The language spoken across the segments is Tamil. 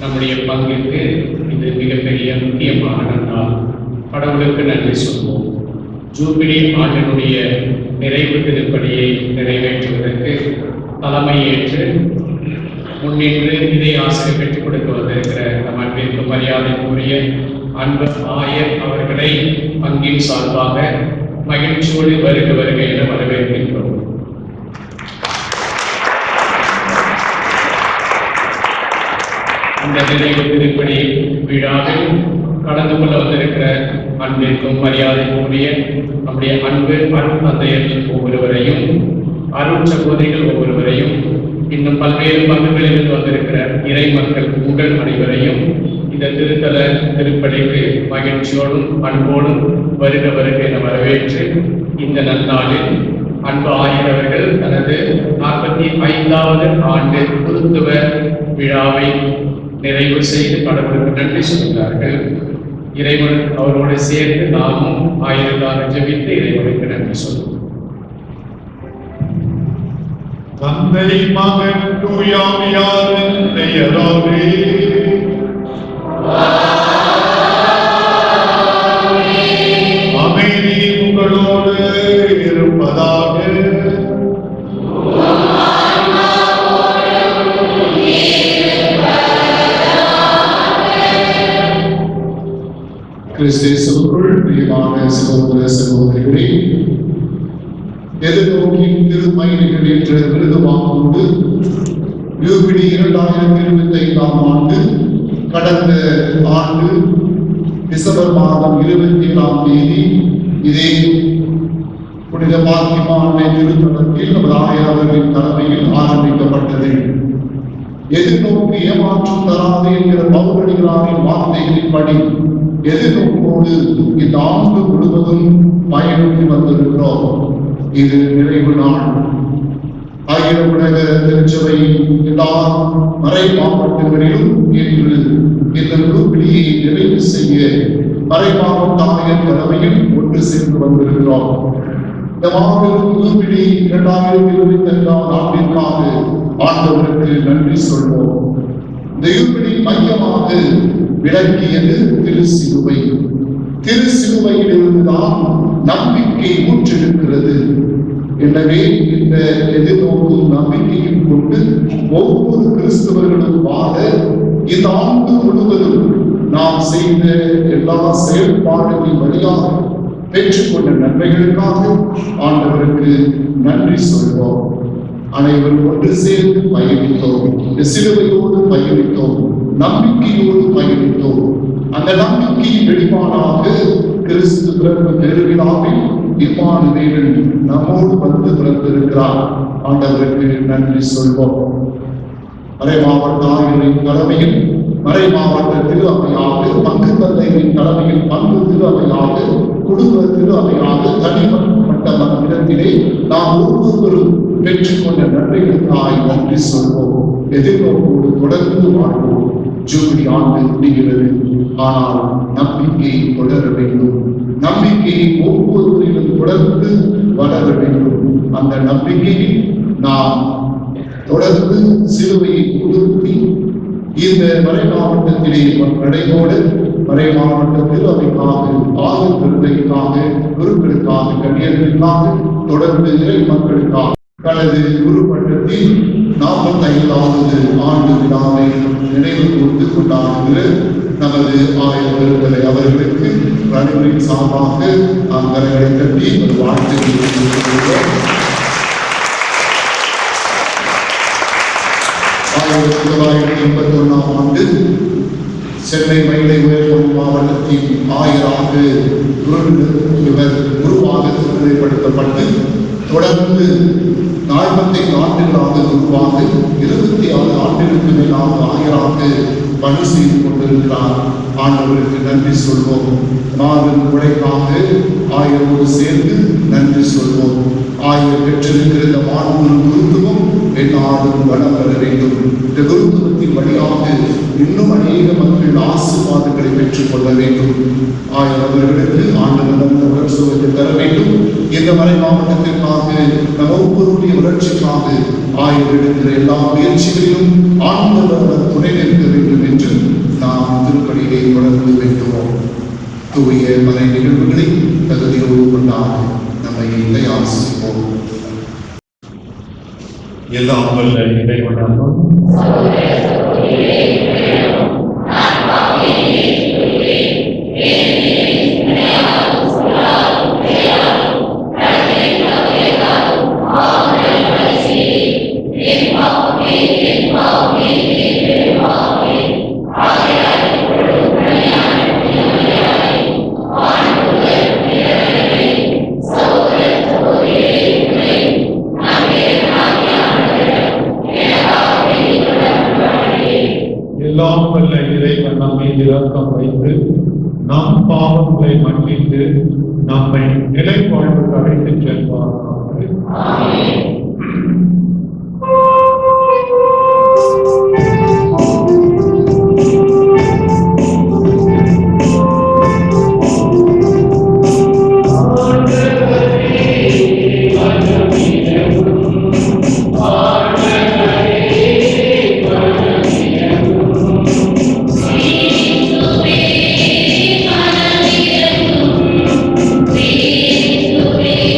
நம்முடைய பங்கிற்கு இது மிகப்பெரிய முக்கியமான நாள். கடவுளுக்கு நன்றி சொல்வோம். ஜூபிலி ஆண்டினுடைய நிறைவு திருப்படியை நிறைவேற்றுவதற்கு தலைமையேற்று முன்னின்று இதை ஆசிரியர் பெற்றுக் கொடுக்க வந்திருக்கிற நம் அன்பிற்கு மரியாதைக்குரிய அன்பு ஆயர் அவர்களை பங்கின் சார்பாக மகிழ்ச்சியோடு வருக வருக என வரவேற்கின்றோம். இந்த நிறைவு திருப்படி விழாவில் கலந்து கொள்ள வந்திருக்கிற அன்பிற்கும் மரியாதைக்குரிய நம்முடைய அன்பு அருள் தந்தையர்கள் ஒவ்வொருவரையும், அருள் சகோதரிகள் ஒவ்வொருவரையும், இன்னும் பல்வேறு பங்குகளிலிருந்து வந்திருக்கிற இறை மக்கள் உங்கள் அனைவரையும் இந்த திருத்தல திருப்படிக்கு மகிழ்ச்சியோடும் அன்போடும் வருக வருக என வரவேற்று இந்த நன்னாளில் அன்பு ஆயர் அவர்கள் தனது 45வது ஆண்டு குருத்துவ விழாவை நிறைவு செய்து கடவுளுக்கு நன்றி சொல்கிறார்கள். இறைவன் அவரோடு சேர்ந்து நாமும் ஆயிரத்தாக ஜெபித்து இறைவனுக்கு நன்றி சொல்லுவோம். தந்தை மகன் தூயாவியாரின் பெயராலே அமைதி உங்களோடு இருப்பதாக. கிறிஸ்துவுக்குள் பிரியமான சகோதர சகோதரிகளே, எதிர்நோக்கி திருமயில்கள் என்ற விருது வாங்கோடு யூபிலி 2025ஆம் ஆண்டு கடந்த ஆண்டு டிசம்பர் மாதம் 27ஆம் தேதி இதே புனித பாத்திமா அன்னை திருத்தலத்தில் நமது ஆயர் அவர்களின் தலைமையில் ஆரம்பிக்கப்பட்டது. எதிர்நோக்கி ஏமாற்றம் தராது என்கிற பவுலடிகளாரின் வார்த்தைகளின்படி எதிர்நோக்கோடு இந்த ஆண்டு முழுவதும் பயணித்து வந்திருக்கிறோம். இது நிறைவு நாள். அகில உலக திருச்சபை எல்லா மறை மாவட்டங்களிலும் இன்று இந்த ஜூபிலியை நிறைவு செய்ய மறை மாவட்ட ஆயர் தலைமையில் ஒன்று சேர்ந்து வந்திருக்கிறோம். இந்த மாபெரும் ஜூபிலி 2025ஆம் ஆண்டிற்காக ஆண்டவருக்கு நன்றி சொல்வோம். இந்த ஜூபிலி மையமாக விளக்கியது திருச்சிலுவை. திருச்சிலுவையில் இருந்துதான் நம்பிக்கை ஊற்றிருக்கிறது. எனவே இந்த எதிர்நோக்கும் நம்பிக்கையும் கொண்டு ஒவ்வொரு கிறிஸ்தவர்களும் வாழ இந்த ஆண்டு முழுவதும் நாம் செய்த எல்லா செயல்பாடுகளின் வழியாக பெற்றுக்கொண்ட நன்மைகளுக்காக ஆண்டவருக்கு நன்றி சொல்வோம். அனைவரும் ஒன்று சேர்ந்து பயணித்தோம், சிலுவையோடு பயணித்தோம், நம்பிக்கையோடு பயணித்தோம். அந்த நம்பிக்கையின் வெளிப்பாடாக கிறிஸ்து பிறப்பு பெருவிழாவில் இம்மானுவேல் நம்மோடு வந்து பிறந்திருக்கிறார். ஆண்டவருக்கு நன்றி சொல்வோம். மறை மாவட்ட ஆயரின் தலைமையில் மறை மாவட்ட திரு அவையாக, பங்கு தந்தையின் தலைமையில் பங்கு திரு அவையாக, குடும்ப திரு அவையாக, தனிப்பட்ட இடத்திலே நாம் ஒவ்வொருவரும் பெற்றுக்கொண்ட நன்மைகளுக்காய் நன்றி சொல்வோம். எதிர்நோக்கோடு தொடர்ந்து வாழ்வோம். ஜூபிலி ஆண்டு முடிகிறது, ஆனால் நம்பிக்கை தொடர வேண்டும். நம்பிக்கை ஒவ்வொருவரிலும் தொடர்ந்து வளர வேண்டும். அந்த நம்பிக்கையை நாம் தொடர்ந்து சிலுவையை உடுத்தி இந்த மறை மாவட்டத்திலே நடைபோட மறை மாவட்டத்தில் அவைக்காக, ஆயுள் பெருமைக்காக, குருக்களுக்காக, கன்னியர்களுக்காக, தொடர்ந்து இறை மக்களுக்காக தனது குரு பட்டத்தில் 45வது ஆண்டு விழாவை நினைவு கூர்ந்து கொண்டாடுகிற நமது ஆயர் பெருந்தகை அவர்களுக்கு ரணிகளின் சார்பாக அங்கங்களை கட்டி ஒரு வாழ்த்து 1981 ஆண்டு சென்னை மயிலை உயர்நீதி மாவட்டத்தின் ஆயராக இவர் குருவாக திருநிலைப்படுத்தப்பட்டு தொடர்ந்து 45 ஆண்டுகளாக குருவாக 26 ஆண்டுகளுக்கு மேலாக ஆயராக பணி செய்து கொண்டிருக்கிறார். ஆண்டவருக்கு நன்றி சொல்வோம். மாதம் உழைப்பாக ஆயரோடு சேர்ந்து நன்றி சொல்வோம். ஆயர் பெற்றிருக்கிற இந்த மாண்பு குருத்துவம் எந்நாளும் வளம் பெற வேண்டும். இந்த குருத்துவத்தின் வழியாக இன்னும் அநேக மக்கள் ஆசீர்வாதங்களை பெற்றுக் கொள்ள வேண்டும். ஆயர் அவர்களுக்கு ஆண்டவரிடம் வளர்ச்சியை தர வேண்டும். இந்த மறை மாவட்டத்திற்காக நம் ஒவ்வொருடைய வளர்ச்சிக்காக ஆயர் எடுக்கிற எல்லா முயற்சிகளிலும் ஆண்டவர் துணை நிற்க வேண்டும் என்று நாம் திருப்பணியை தொடர்ந்து வேண்டுவோம். தூய மறை நிகழ்வுகளை தகுதியோடு கொண்டாட நம்மை தயார் செய்வோம். எல்லாம் வல்ல இறைவனாகும் எல்லாம் வல்ல இறைவன் நம்மை இரக்கம் வைத்து நம் பாவங்களை மன்னித்து நம்மை நிலை வாழ்வுக்கு அழைத்துச் செல்வார். Amen.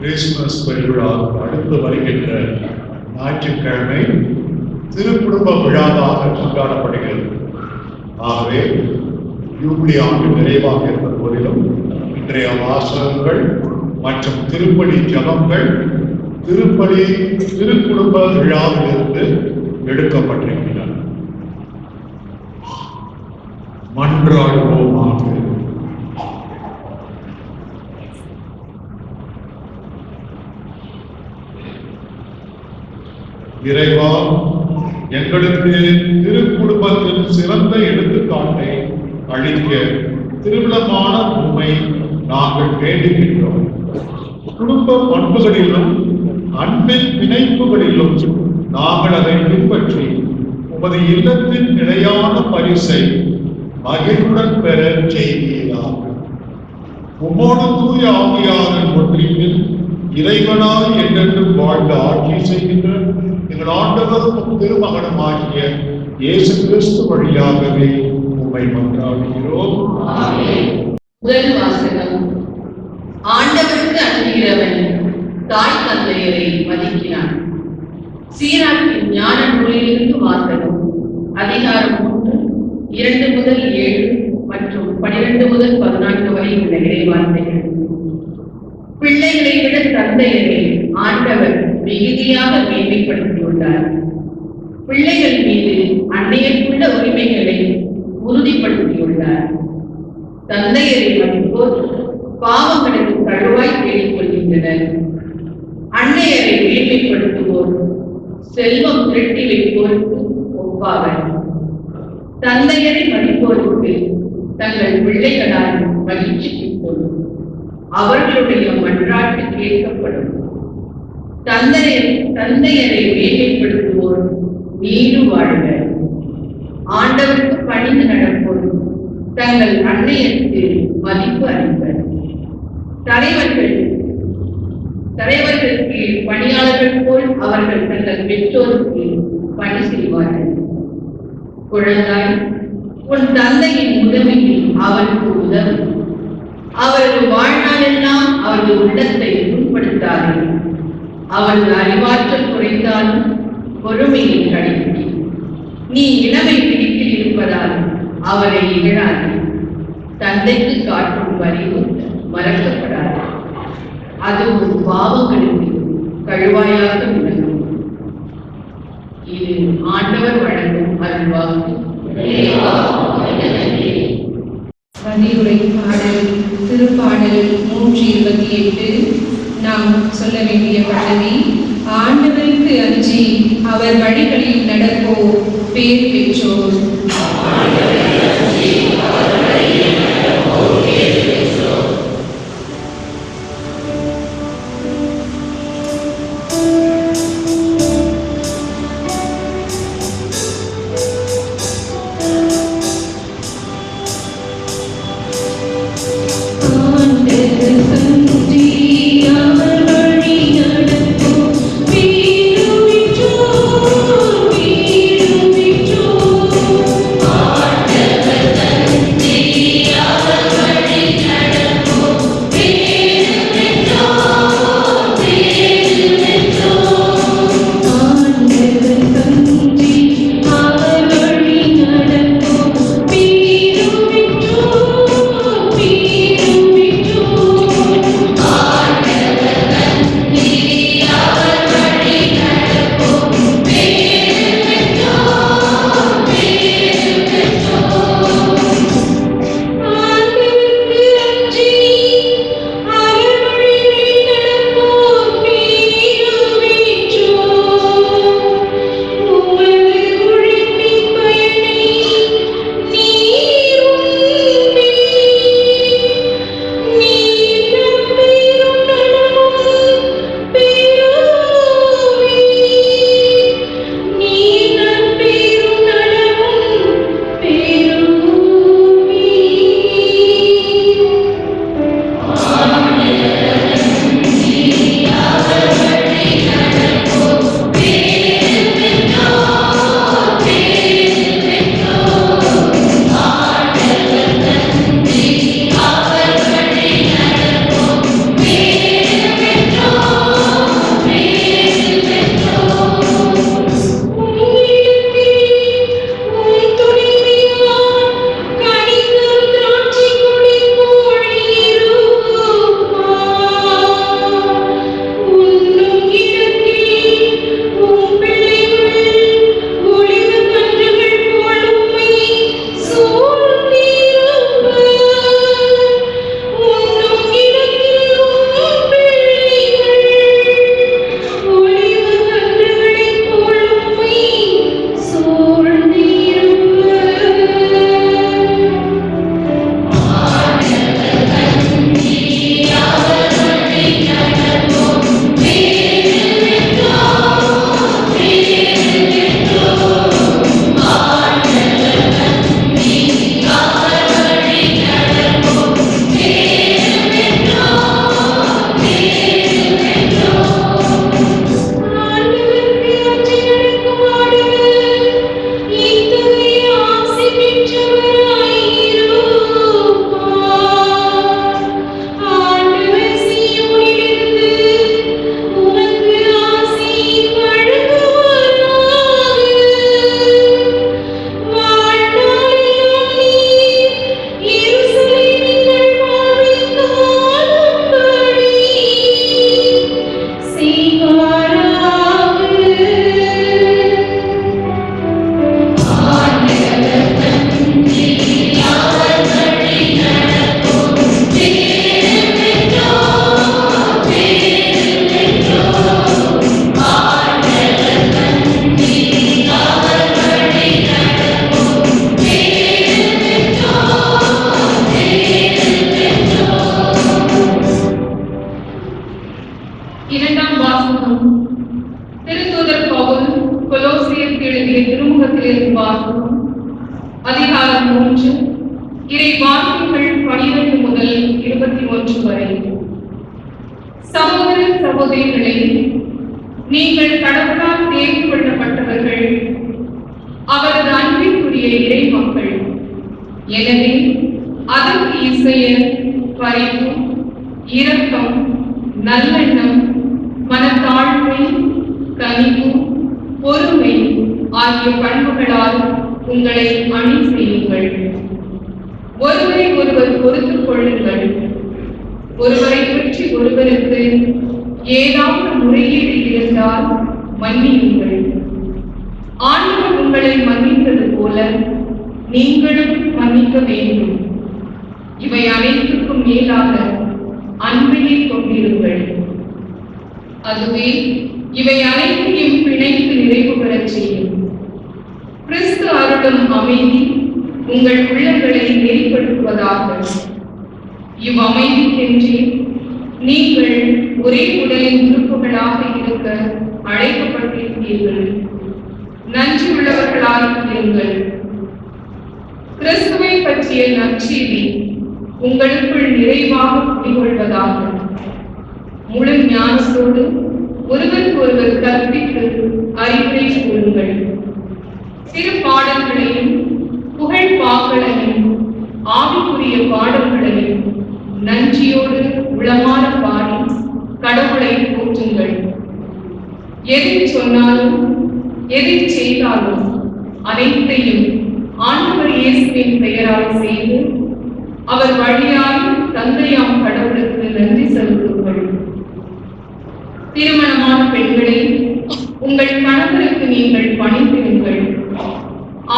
கிறிஸ்துமஸ் பெருவிழா அடுத்து வருகின்ற ஞாயிற்றுக்கிழமை திருக்குடும்ப விழாவாக கொண்டாடப்படுகிறது. ஆகவே யூபிலி ஆண்டு நிறைவாக இருந்த போதிலும் இன்றைய வாசகங்கள் மற்றும் திருப்பலி ஜபங்கள் திருக்குடும்ப விழாவிலிருந்து எடுக்கப்பட்டிருக்கின்றன. மன்றாடுவோமாக. இறைவா, எங்களுக்கு திருக்குடும்பத்தின் சிறந்த எடுத்துக்காட்டை அளிக்க திருவிழமான உண்மை நாங்கள் வேண்டுகின்றோம். குடும்ப பண்புகளிலும் அன்பின் பிணைப்புகளிலும் நாங்கள் அதை பின்பற்றி உமது இல்லத்தின் நிலையான பரிசை மகிழ்வுடன் பெற செய்வீராக. உம்மோடு தூய ஆவியாரின் ஒன்றியில் இறைவனாய் என்றென்றும் வாழ்ந்து ஆட்சி செய்கின்ற எங்கள் ஆண்டவரும் திருமகனும் ஆகிய இயேசு கிறிஸ்து வழியாகவே உம்மை மன்றாடுகிறோம். முதல் வாசகம். ஆண்டவருக்கு அஞ்சுகிறவன் தாய் தந்தையரை மதிக்கிறான். சீராக்கின் ஞான நூலிலிருந்து வாசகம். அதிகாரம் 3, 2 முதல் 7 மற்றும் 12 முதல் 14 வரை உள்ள இறைவார்த்தைகள். பிள்ளைகளை விட தந்தையரை ஆண்டவர் மிகுதியாக மேன்மைப்படுத்தியுள்ளார். பிள்ளைகள் மீது அன்னையருக்குள்ள உரிமைகளை உறுதிப்படுத்தியுள்ளார். தந்தையரை மதிப்போர் பாவங்களுக்கு தழுவாய் தேடிக் கொள்கின்றனர். அன்னையரை மேன்மைப்படுத்துவோர் செல்வம் திரட்டி வைப்போருக்கு ஒப்பாவர். தந்தையரை மதிப்போருக்கு தங்கள் பிள்ளைகளால் மகிழ்ச்சி கிட்டும். அவர்களுடைய மன்றாட்டு கேட்கப்படும். தந்தையரை மேன்மைப்படுத்துவோர் நீடு வாழ்வர். ஆண்டவருக்கு பணிந்து நடப்போர் தங்கள் அன்னையருக்கு மதிப்பு அளிப்பர். தலைவர்களுக்கு பணியாளர்கள் போல் அவர்கள் தங்கள் பெற்றோருக்கு பணி செய்வார்கள். குழந்தாய், உன் தந்தையின் உதவியில் அவருக்கு உதவும். அவரது வாழ்நாளெல்லாம் அவரது உள்ளத்தை உட்படுத்தாது. அவரது அறிவாற்றல் குறைந்தாலும் பொறுமையை கடைபிடி. நீ இளமை பிடிப்பில் இருப்பதால் அவரை இகழாது. தந்தைக்கு காட்டும் பரிவு மறக்கப்படாது. அதுவும் பாவங்களுக்கு கழுவாயாக விளங்கும். இது ஆண்டவர் வழங்கும் அருள்வாக்கு. பதிவுரை பாடல் திருப்பாடல் 128. நாம் சொல்ல வேண்டிய பல்லவி: ஆண்டவருக்கு அஞ்சி அவர் வழிகளில் நடப்போர் பேர் பெற்றோர். ஆண்டவருக்கு அதிகாரம் 3 இறை வாக்கியங்கள் 12 முதல் 21 வரை. சகோதர சகோதரிகளே, நீங்கள் கடவுளால் தேர்வு கொள்ளப்பட்டவர்கள், அவரது அன்பிற்குரிய இறை மக்கள். எனவே அதற்கு இசைய பரிவு, இரக்கம், நல்லெண்ணம், மனத்தாழ்மை, கனிவு, பொறுமை ஆகிய பண்புகளால் உங்களை அணி செய்யுங்கள். ஒருவரை ஒருவர் பொறுத்துக் கொள்ளுங்கள். ஒருவரை பற்றி ஒருவருக்கு ஏதாவது முறையீடு இருந்தால் மன்னியுங்கள். ஆண்டவர் உங்களை மன்னித்தது போல நீங்களும் மன்னிக்க வேண்டும். இவை அனைத்துக்கும் மேலாக அன்பையை கொண்டிருங்கள். அதுவே இவை அனைத்தையும் பிணைத்து நிறைவு பெறச் செய்யும். கிறிஸ்து அருளும் அமைதி உங்கள் உள்ளங்களை நெறிப்படுத்துவதாக. இவ்வமைதிக்கென்றே நீங்கள் ஒரே உடலின் உறுப்புகளாக இருக்க அழைக்கப்பட்டிருக்கிறீர்கள். நன்றி உள்ளவர்களாய் இருங்கள். கிறிஸ்துவை பற்றிய நற்செய்தி உங்களுக்குள் நிறைவாக குடிகொள்வதாக. முழு ஞானத்தோடு ஒருவருக்கு ஒருவர் கற்பித்து அறிவுரை கூறுங்கள். சிறு பாடல்களையும் புகழ் பாக்களையும் ஆவிக்குரிய பாடல்களையும் நன்றியோடு உளமான பாடி கடவுளை போற்றுங்கள். எதை சொன்னாலும் எதை செய்தாலும் அனைத்தையும் ஆண்டவர் இயேசுவின் பெயரால் செய்து அவர் வழியால் தந்தையாம் கடவுளுக்கு நன்றி செலுத்துங்கள். திருமணமான பெண்களை உங்கள் கணவருக்கு நீங்கள் பணிந்திருங்கள்.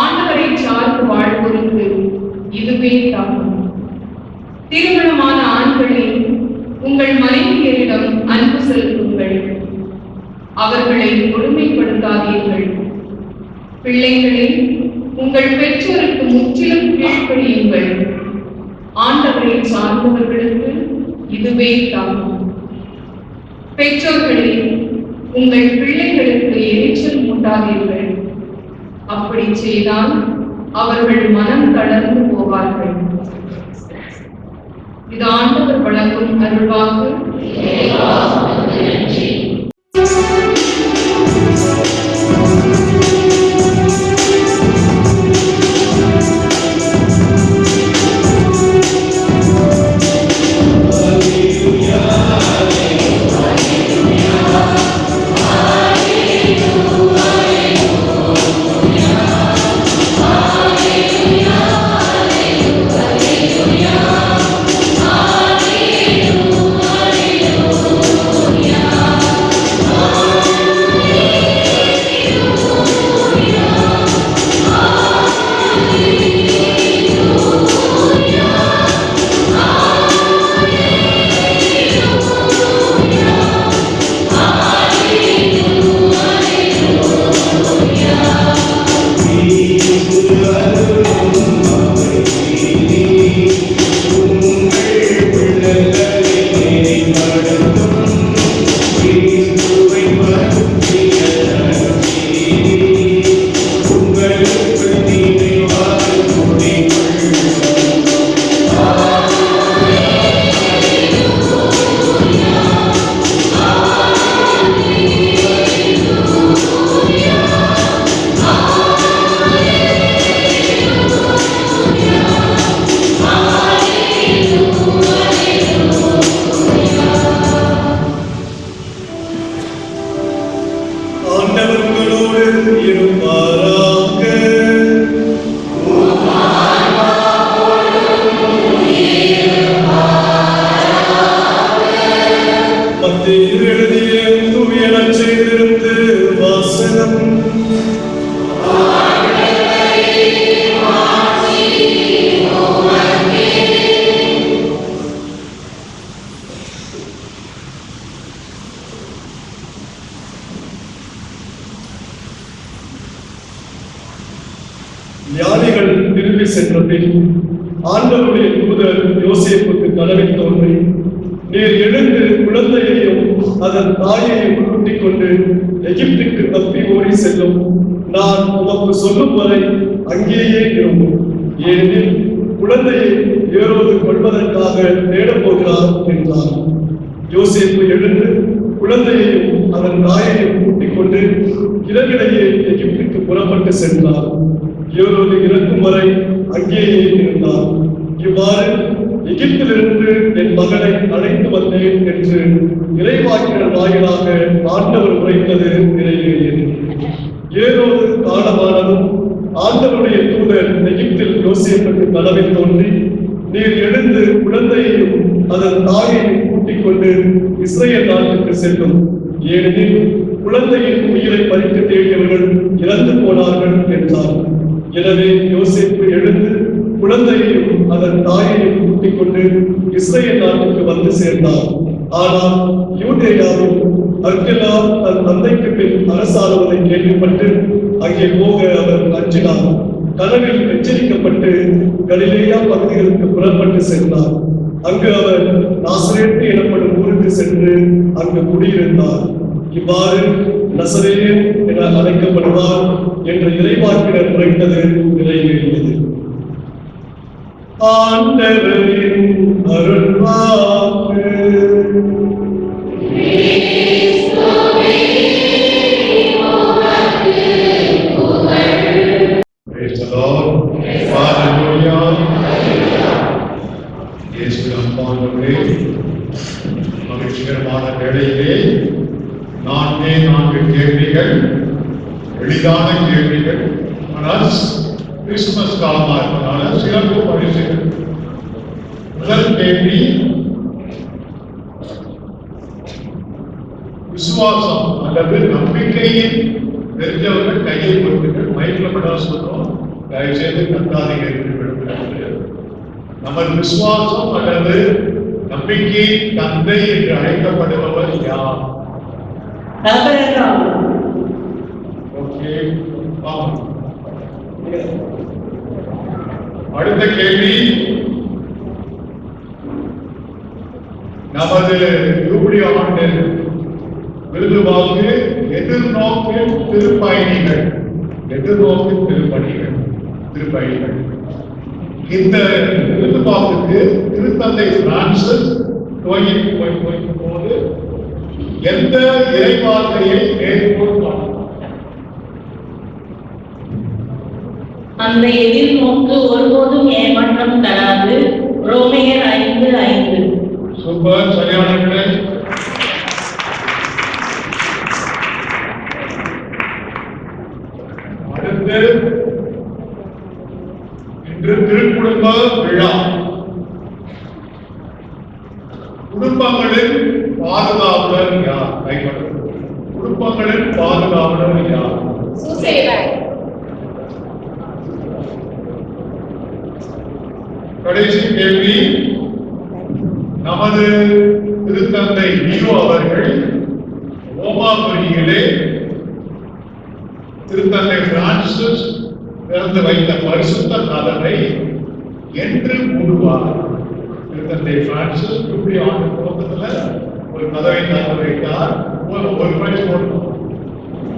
ஆண்டவரை சார்ந்து வாழ்வோருக்கு இதுவே தாகும். திருமணமான ஆண்களை உங்கள் மனைவியரிடம் அன்பு செலுத்துங்கள். அவர்களை கொடுமைப்படுத்தாதீர்கள். பிள்ளைகளே, உங்கள் பெற்றோருக்கு முற்றிலும் கீழ்ப்படியுங்கள். ஆண்டவரை சார்ந்தவர்களுக்கு இதுவே தாகும். பெற்றோர்களே, உங்கள் பிள்ளைகளுக்கு எரிச்சல் மூட்டாதீர்கள். அப்படி செய்தால் அவர்கள் மனம் தளர்ந்து போவார்கள். இது ஆண்டவர் வழங்கும் அருள்வாக்கு. ஞானிகள் திரும்பி சென்ற பின் ஆண்டவருடைய தூதர் யோசேப்புக்கு கனவில் தோன்றி, நீர் எழுந்து குழந்தையையும் அதன் தாயையும் கூட்டிக் கொண்டு எகிப்துக்கு தப்பி ஓடி செல்லும். நான் உமக்கு சொல்லும் வரை அங்கேயே இருக்கும். ஏனெனில் குழந்தையை ஏரோது கொள்வதற்காக தேடப் போகிறார் என்றார். யோசேப்பு எழுந்து குழந்தையையும் அதன் தாயையும் கூட்டிக் கொண்டு இரவிடையே எகிப்துக்கு புறப்பட்டு சென்றார். ஏரோது இறக்கும் வரை அங்கேயே இருந்தார். இவ்வாறு எகிப்திலிருந்து என் மகனை அழைத்து வந்தேன் என்று இறைவாக்கினர் வாயிலாக ஆண்டவர் உரைத்தது நிறைவேறியது. ஏரோது காலமானதும் ஆண்டவருடைய தூதர் எகிப்தில் யோசேப்புக்கு கனவில் தோன்றி, நீர் எழுந்து குழந்தையையும் அதன் தாயையும் கூட்டிக் கொண்டு இஸ்ரேல் நாட்டுக்கு செல்லும், ஏனெனில் குழந்தையின் உயிரை பறிக்க தேடியவர்கள் இறந்து போனார்கள் என்றார். எனவே யோசேப்பு எழுந்து குழந்தையையும் அதன் தாயையும் கூட்டிக் கொண்டு இஸ்ரேல் நாட்டுக்கு வந்து சேர்ந்தார். ஆனால் யூதேயாவில் அர்கெலா தன் தந்தைக்கு பின் அரசாளுவதை கேள்விப்பட்டு அங்கே போக அவர் அஞ்சினார். கனவில் எச்சரிக்கப்பட்டு கலிலேயா பகுதிகளுக்கு புறப்பட்டு சென்றார். அங்கு அவர் நாசரேத்து எனப்படும் ஊருக்கு சென்று அங்கு குடியிருந்தார். இவ்வாறு நசரேயன் என அழைக்கப்படுவார் என்ற இறைவாக்கினர் உரைத்தது நிறைவேறியது. ஆண்டவரின் அருள்வாக்கு. Praise the Lord. Hallelujah. இயேசுவின் அன்பானவர்களே, மகிழ்ச்சிகரமான வேளையிலே 4 கேள்விகள், எளிதான கேள்விகள், ஆனால் கிறிஸ்துமஸ் காலமாக இருப்பதால சிறப்பு பரிசுகள். முதல் கேள்வி, விசுவாசம் அல்லது நம்பிக்கையின் தெரிஞ்சவர்கள் கையை கொடுத்துகள். மைக்கில் மட்டும் சொல்றோம், தயவுசெய்து கத்தாதீங்க. நமது விசுவாசம் அல்லது நம்பிக்கையின் தந்தை என்று அழைக்கப்படுபவர் யார்? ஓகே, அடுத்த கேள்வி, நமது யூபிலி ஆண்டு விருது வாங்கு எதிர்நோக்கு திருப்பயணிகள். இந்த விருது வாங்குக்கு திருத்தந்தை பிரான்சிஸ் துவங்கும் போது எந்த இறைவார்த்தையை மேற்கொள்வார்? அந்த எதிர்நோக்கு ஒருபோதும் ஏமாற்றம் தராது. ரோமையர் 5:5. சூப்பர், சரியான விடை. அடுத்து, இன்று திருக்குடும்ப விழா. குடும்பங்களின் பாதுகாவலர் யார்? குடும்பங்களின் பாதுகாவலர் யார்? கடைசி கேள்வி, நமது திருத்தந்தை நீரோ அவர்கள் ரோமாபுரியிலே திருத்தந்தை பிரான்சிஸ் திறந்து வைத்த பரிசுத்த கதவை என்று மூடுவார்? திருத்தந்தை பிரான்சிஸ் யூபிலி ஆண்டு துவக்கத்துல ஒரு கதவை திறந்து வைத்தார். ஒரு மணி போட்டோம்.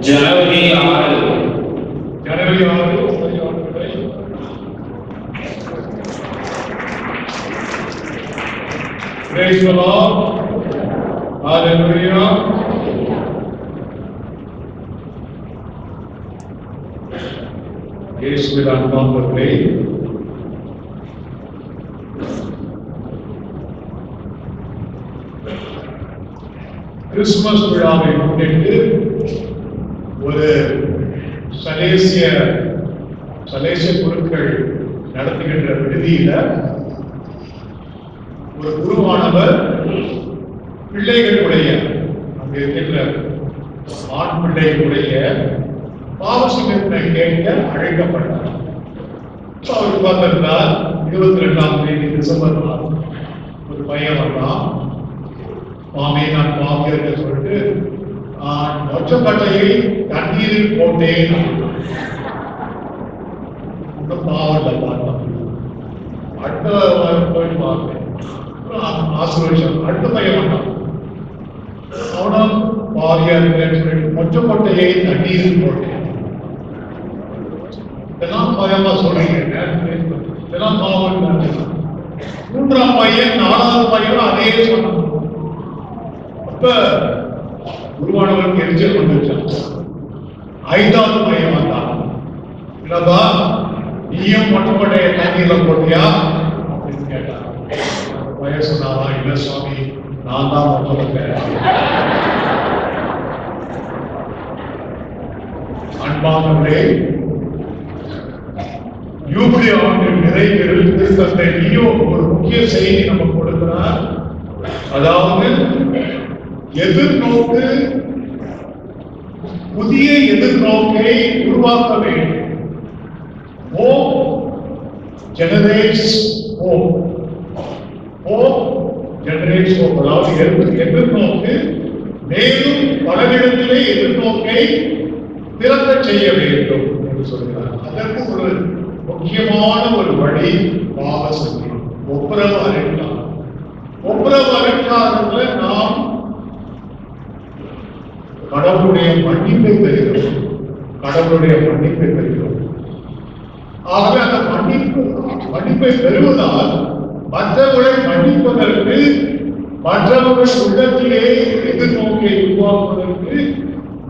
ஜனவரி 6. Praise the Lord. Hallelujah. இயேசுவின் அன்பானவர்களே, கிறிஸ்துமஸ் விழாவை முன்னிட்டு ஒரு சலேசிய குருக்கள் நடத்துகின்ற விடுதியில ஒரு குருவானவர் பிள்ளைகளுடைய, அங்க இருக்கின்ற ஆண் பிள்ளைகளுடைய பாவசிங்கத்தை கேட்க அழைக்கப்பட்டார். அவர் பார்த்திருந்தார். 22ஆம் தேதி டிசம்பர் மாதம் ஒரு பையன் வந்தான். மாமே, நான் பாக்கிறேன்னு சொல்லிட்டு ஒற்றப்பட்டையை தண்ணீரில் போட்டேன். பாவத்தை பார்த்தோம். அடுத்த போய் பார்த்தேன், ஆசிரியர். அடுத்த பையன் வந்தான். அவனும் பாவியார் ஒற்றப்பட்டையை தண்ணீரில் போட்டேன். இதெல்லாம் பயமா சொல்றீங்க. இதெல்லாம் பாவம். மூன்றாம் பையன், நாலாவது பையன் அதே சொன்னான். அப்ப குருவானவருக்கு எரிச்சல் வந்துச்சான். ஐந்தாவது பையன் வந்தான். இல்லப்பா, நீயும் மொட்டப்படைய தண்ணீர்ல போட்டியா அப்படின்னு கேட்டான். பையன் சொன்னாரா, இல்ல சுவாமி, நான் தான் மொட்டப்பட்டேன். அன்பானவர்களே, யூபிலி ஆண்டு நிறைவில் திருத்தந்தை லியோ ஒரு முக்கிய செய்தி நமக்கு கொடுக்கிறார். அதாவது எதிர்நோக்கு, புதிய எதிர்நோக்கை உருவாக்க வேண்டும். Hope generates hope. Hope generates hope. அதாவது எதிர்நோக்கு மேலும் பலரிடத்திலே எதிர்நோக்கை திறக்க செய்ய வேண்டும் என்று சொல்கிறார். அதற்கு ஒரு முக்கியமான ஒரு வழி பாவ சத்தியம், ஒப்புரவு அருட்காலம். ஒப்புரவு அருட்காலத்துல நாம் கடவுளுடைய மன்னிப்பை பெறுகிறோம். கடவுளுடைய மன்னிப்பை பெறுகிறோம். ஆகவே அந்த மன்னிப்பை பெறுவதால் மற்றவர்களை மன்னிப்பதற்கு, மற்றவர்கள் உள்ளத்திலே எதிர்நோக்கை உருவாக்குவதற்கு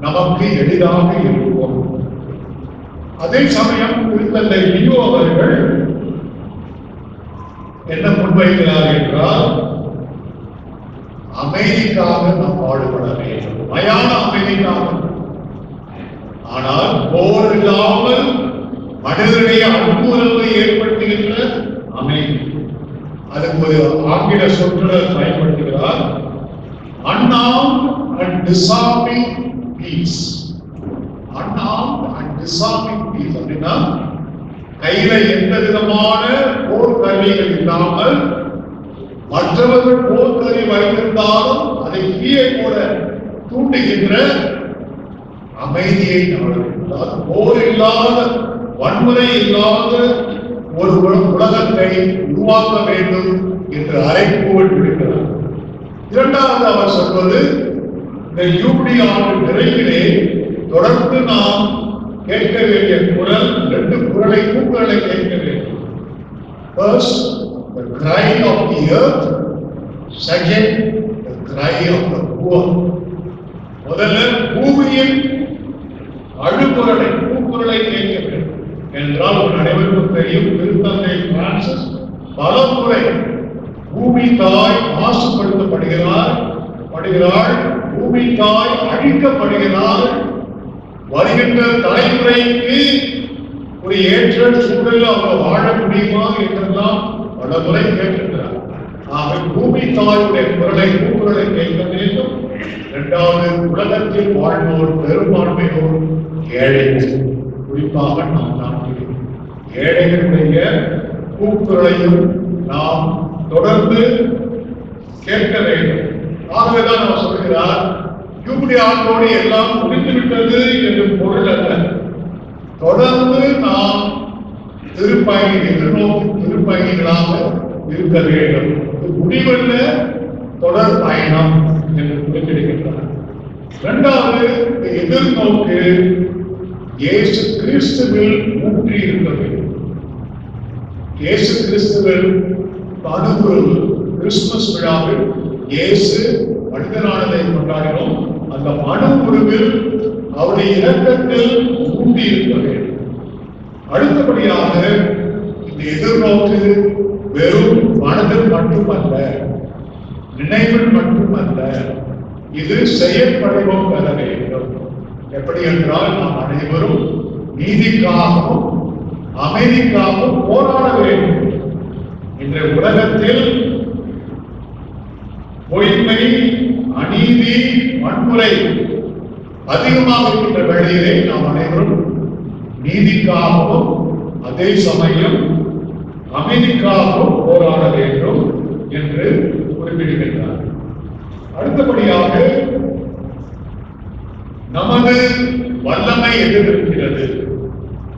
நமக்கு எளிதாக இருக்கும். அதே சமயம் திருத்தந்தை லியோ அவர்கள் என்ன முன்வைக்கிறார் என்றால், அமைதிக்காக நாம் பாடுபட வேண்டும். மயான அமைதிக்காக. ஆனால் போர் இல்லாமல் மனிதனுடைய அன்புறவை ஏற்படுத்துகின்ற அமைதி. அதுக்கு ஒரு ஆங்கில சொற்றொடர் பயன்படுத்துகிறார், unarmed and disarming peace. unarmed and disarming peace அப்படின்னா கையில எந்த விதமான போர்க்கருவிகள் இல்லாமல், மற்றவர்கள் போர்க்கருவி வைத்திருந்தாலும் அதை கீழே கூட தூண்டுகின்ற அமைதியை நாடுகிறார். போர் இல்லாத, வன்முறை இல்லாத ஒரு உலகத்தை உருவாக்க வேண்டும் என்று அறைகூவல் விடுக்கிறார். இரண்டாவது அவர் சொல்வது, இந்த யூபிலி ஆண்டு நிறைவிலே தொடர்ந்து நாம் கேட்க வேண்டிய குரல், ரெண்டு கூக்குரலை கேட்க வேண்டும். First, the cry of the earth. Second, the cry of the poor. முதல்ல பூமியின் அழுகுரலை, கூக்குரலை கேட்க வேண்டும் என்றால் அனைவருக்கும் தெரியும். திருத்தந்தை பிரான்சிஸ் பல முறை பூமி தாய் மாசுபடுத்தப்படுகிறாள், பூமி தாய் அழிக்கப்படுகிறாள், வருகின்ற தலைமுறைக்கு ஒரு ஏற்ற சூழலில் அவங்க வாழ முடியுமா என்றெல்லாம் பல முறை கேட்கின்றார். ஆக பூமி தாயுடைய கூக்குரலை கேட்க வேண்டும். இரண்டாவது, உலகத்தில் வாழ்வோர் பெரும்பான்மையோர் ஏழைகள், குறிப்பாக நாம் நாட்டில் ஏழைகளுடைய கூக்குரலையும் நாம் தொடர்ந்து கேட்க வேண்டும். ஆகவேதான் அவர் சொல்கிறார், யூபிலி ஆண்டோடு எல்லாம் முடிந்துவிட்டது என்று பொருள் அல்ல. தொடர்ந்து நாம் திருப்பயணிகளாக இருக்க வேண்டும். முடிவல்ல, தொடர் பயணம் என்று குறிப்பிடுகின்றனர். இரண்டாவது, எதிர்நோக்கு இயேசு கிறிஸ்துவில் ஊன்றி இருக்க வேண்டும். இயேசு கிறிஸ்துவில் அனுபவம். கிறிஸ்துமஸ் விழாவில் இயேசு மனிதனானதை கொண்டாடினோம். அந்த மனுவுருவில் அவருடைய இரக்கத்தில் ஊன்றி இருக்க வேண்டும். அடுத்தபடியாக இந்த எதிர்நோக்கு வெறும் மனதில் மட்டுமல்ல, நினைவில் மட்டுமல்ல, இது செயற்படவும் பெற வேண்டும். எப்படி என்றால், நாம் அனைவரும் நீதிக்காகவும் அமைதிக்காகவும் போராட வேண்டும். இன்றைய உலகத்தில் பொய்மை, அநீதி, வன்முறை அதிகமாக இருக்கின்ற வேளையிலே நாம் அனைவரும் நீதிக்காகவும் அதே சமயம் அமைதிக்காகவும் போராட வேண்டும் என்று குறிப்பிடுகின்றார். அடுத்தபடியாக நமது வல்லமை எதிர்க்கிறது.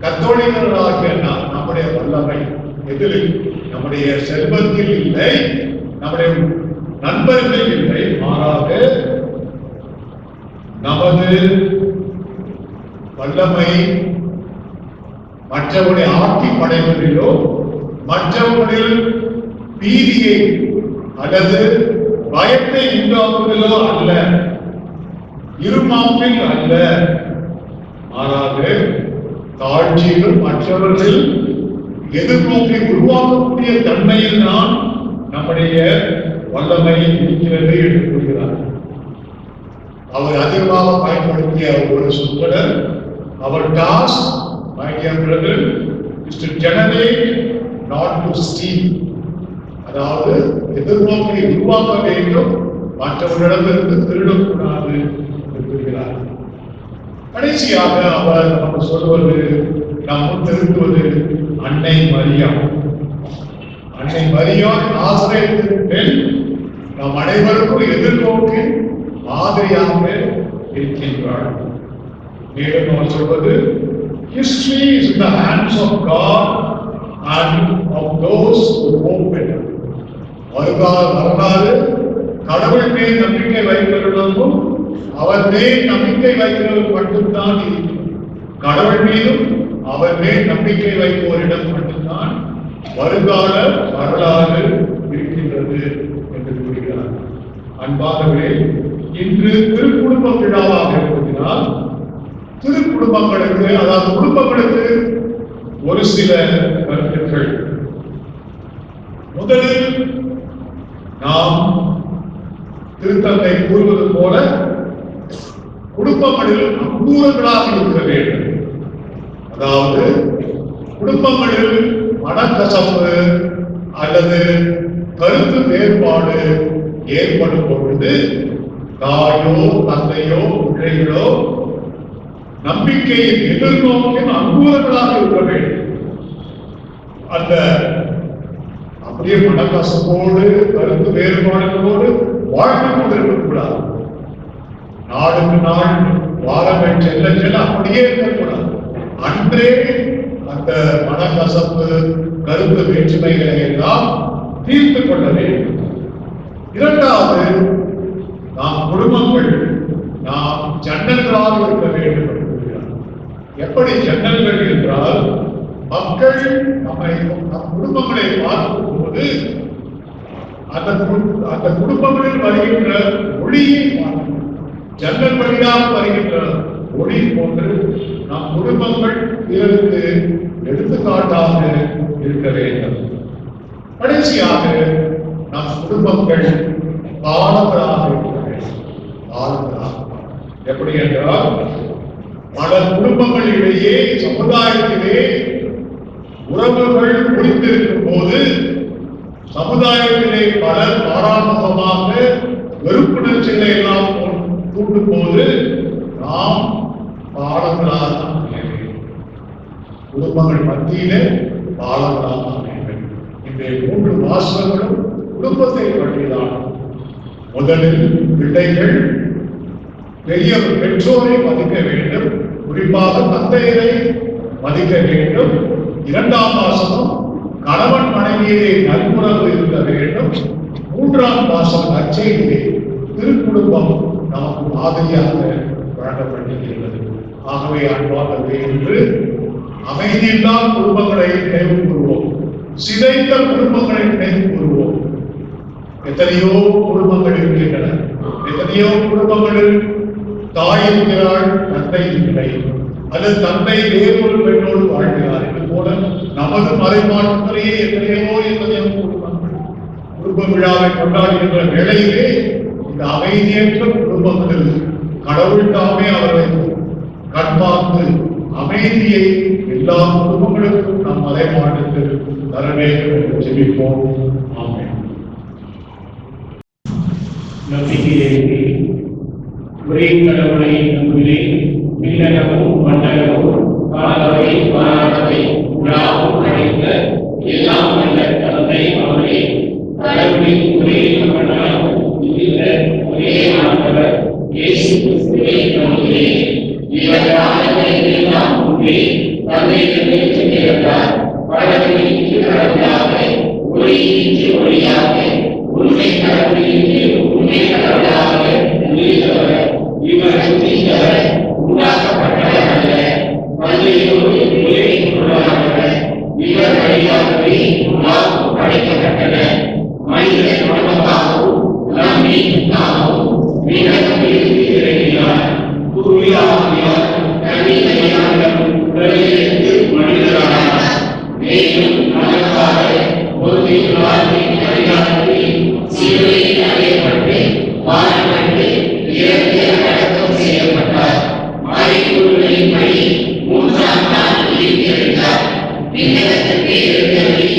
கத்தோலிக்கர்களாகிய நம்முடைய வல்லமை எதில்? நம்முடைய செல்வத்தில் இல்லை, நம்முடைய நண்பர்கள் இல்லை, மாறாக நமது வல்லமை மற்றவருடைய ஆட்சி படைகளிலோ மற்றவர்களில் பீதியை அல்லது பயத்தை உண்டாக்குவதிலோ அல்ல, இருமாப்பில் அல்ல, மாறாக தாழ்ச்சியிலும் மற்றவர்கள் எதிர்நோக்கி உருவாக்கக்கூடிய தன்மையில் தான் நம்முடைய வல்லமை இருக்கிறது என்று கூறுகிறார். அவர் அதிகமாக பயன்படுத்திய ஒரு சொற்றொடர், அவர் task my dear brother is to generate not to steal. அதாவது எதிர்நோக்கி உருவாக்க வேண்டும், மற்றவர்களிடமிருந்து திருடக்கூடாது என்று கூறுகிறார். கடைசியாக அவர் நமக்கு சொல்வது, நாம் திருத்துவது அன்னை மரியா. அன்னை மரியா நாசரேத்தின் பெண் நம் அனைவருக்கும் எதிர்நோக்கி மாதிரியாக இருக்கின்றாள். மேலும் அவர் சொல்வது, history is in the hands of God and of those who hope in Him. வரலாறு கடவுள் மேல் நம்பிக்கை வைக்கிறவர்களும் அவர் மேல் நம்பிக்கை வைக்கிறவர்கள் மட்டும்தான் இருக்கிறது. கடவுள் மீதும் அவர் மேல் நம்பிக்கை வைப்போரிடம் மட்டும்தான் வருங்கால வரலாறு இருக்கின்றது என்று கூறுகிறார். அன்பாகவே இன்று திருக்குடும்ப விழாவாக இருப்பதினால் திருக்குடும்பங்களுக்கு, அதாவது குடும்பங்களுக்கு ஒரு சில கருத்துக்கள். முதலில் நாம் திருத்தந்தை கூறுவது போல குடும்பங்களில் அங்கூரங்களாக இருக்க வேண்டும். அதாவது குடும்பங்களில் மனக்கசப்பு அல்லது கருத்து வேறுபாடு ஏற்படும் பொழுது தாயோ தந்தையோ பிள்ளைகளோ நம்பிக்கையை எதிர்நோக்கின் அங்கூரங்களாக இருக்க வேண்டும். அந்த அப்படியே மனக்கசப்போடு கருத்து வேறுபாடுகளோடு வாழ்ந்து கொண்டிருக்கக்கூடாது. நாளுக்கு நாள் வாரங்கள் செல்ல செல்ல அப்படியே இருக்கக்கூடாது. அன்றே அந்த மனக்கசப்பு கருத்து வேற்றுமைகளை எல்லாம் தீர்த்து கொள்ள வேண்டும். இரண்டாவது, நாம் குடும்பங்கள் நாம் ஜன்னல்களாக இருக்க வேண்டும். எப்படி ஜன்னல்கள் என்றால், மக்கள் நம்மை நம் குடும்பங்களை பார்க்கும் போது அந்த குடும்பங்களில் வருகின்ற ஒளியை பார்க்கணும். ஜன்னல் வழியாக வருகின்ற ஒளி போன்று நம் குடும்பங்கள் பிறருக்கு எடுத்துக்காட்டாக இருக்க வேண்டும். கடைசியாக நம் குடும்பங்கள் பாலங்களாக இருக்க வேண்டும். பாலங்களாக எப்படி என்றால், பல குடும்பங்களிடையே சமுதாயத்திலே உறவுகள் முடிந்திருக்கும் போது சமுதாயத்திலே பலர் பாராமுகமாக வெறுப்புணர்ச்சிகளை எல்லாம் தூண்டும் போது நாம் பாலங்களாக குடும்பங்கள் மத்தியிலே பாலங்களாக வேண்டும். இன்றைய 3 வாசகங்களும் குடும்பத்தை பற்றிதான். முதலில் பிள்ளைகள் பெற்றோரை மதிக்க வேண்டும், குறிப்பாக தந்தையரை மதிக்க வேண்டும். 2ஆம் வாசகம் கணவன் மனைவியிலே நல்புறவு இருக்க வேண்டும். 3ஆம் வாசகம் நற்செய்தியிலே திருக்குடும்பம் நமக்கு மாதிரியாக வழங்கப்பட்டிருக்கிறது. ஆகவே அன்பாகவே என்று அமைதியில்லா குடும்பங்களை நினைவு கூறுவோம், சிதைந்த குடும்பங்களை நினைவு கூறுவோம். எத்தனையோ குடும்பங்கள் இருக்கின்றன. எத்தனையோ குடும்பங்களில் தாய் இருக்கிறாள், தந்தை இல்லை, அல்லது தந்தை வேறொரு பெண்ணோடு வாழ்கிறார். இது போல நமது மறைமாற்றத்திலேயே எத்தனையோ குடும்ப விழாவை கொண்டாடுகின்ற வேளையிலே இந்த அமைதியற்ற குடும்பங்களில் கடவுள் தாமே அவரை கண்பார்த்து அமைதியை எல்லா குடும்பங்களுக்கும் நம் மறைமாற்றத்தில் தர வேண்டும் என்று ஜெபிப்போம். ஆமென். நம்பிக்கையை ஒரே கடவுளை நம்புகிறேன். விண்ணகமும் மண்டலமும் காலவை வானவை யாவும் அடைந்த எல்லாம் வல்ல தந்தை அவரே, கடவுளின் ஒரே மகனாக இருந்த ஒரே ஆண்டவர் இயேசு கிறிஸ்துவை நம்புகிறேன். இவர் எல்லாம் ஒன்றே, தந்தையிடமிருந்து பிறந்தார், கடவுளின் கடவுளாக, ஒளியின்றி ஒளியாக, உண்மை கடவுளின்றி உண்மை கடவுளாக இருந்தவர். இவர் புதிந்தவர், உண்டாக்கப்பட்டவர் அல்ல, தந்தையோடு ஒரே பொருளானவர். இவர் வழியாகவே யாவும் படைக்கப்பட்டன. மனித குடும்பத்தாகவும் நம்மை நாமும் விண்ணகமிருந்து இறங்கினார். தூய ஆவியார் கன்னிகையாரிடம் பிறந்தெடுத்து மனிதரானார். மேலும் நமக்காக ஒரு வாழ்வின் பரிகாரத்தில் சிலுவையில் அறையப்பட்டு வாழப்பட்டு இறந்து அடக்கம் செய்யப்பட்டார். மறைபொருளின்படி 3ஆம் நாள் உயிர்த்தெழுந்தார். விண்ணகத்திற்கு எழுந்தருளி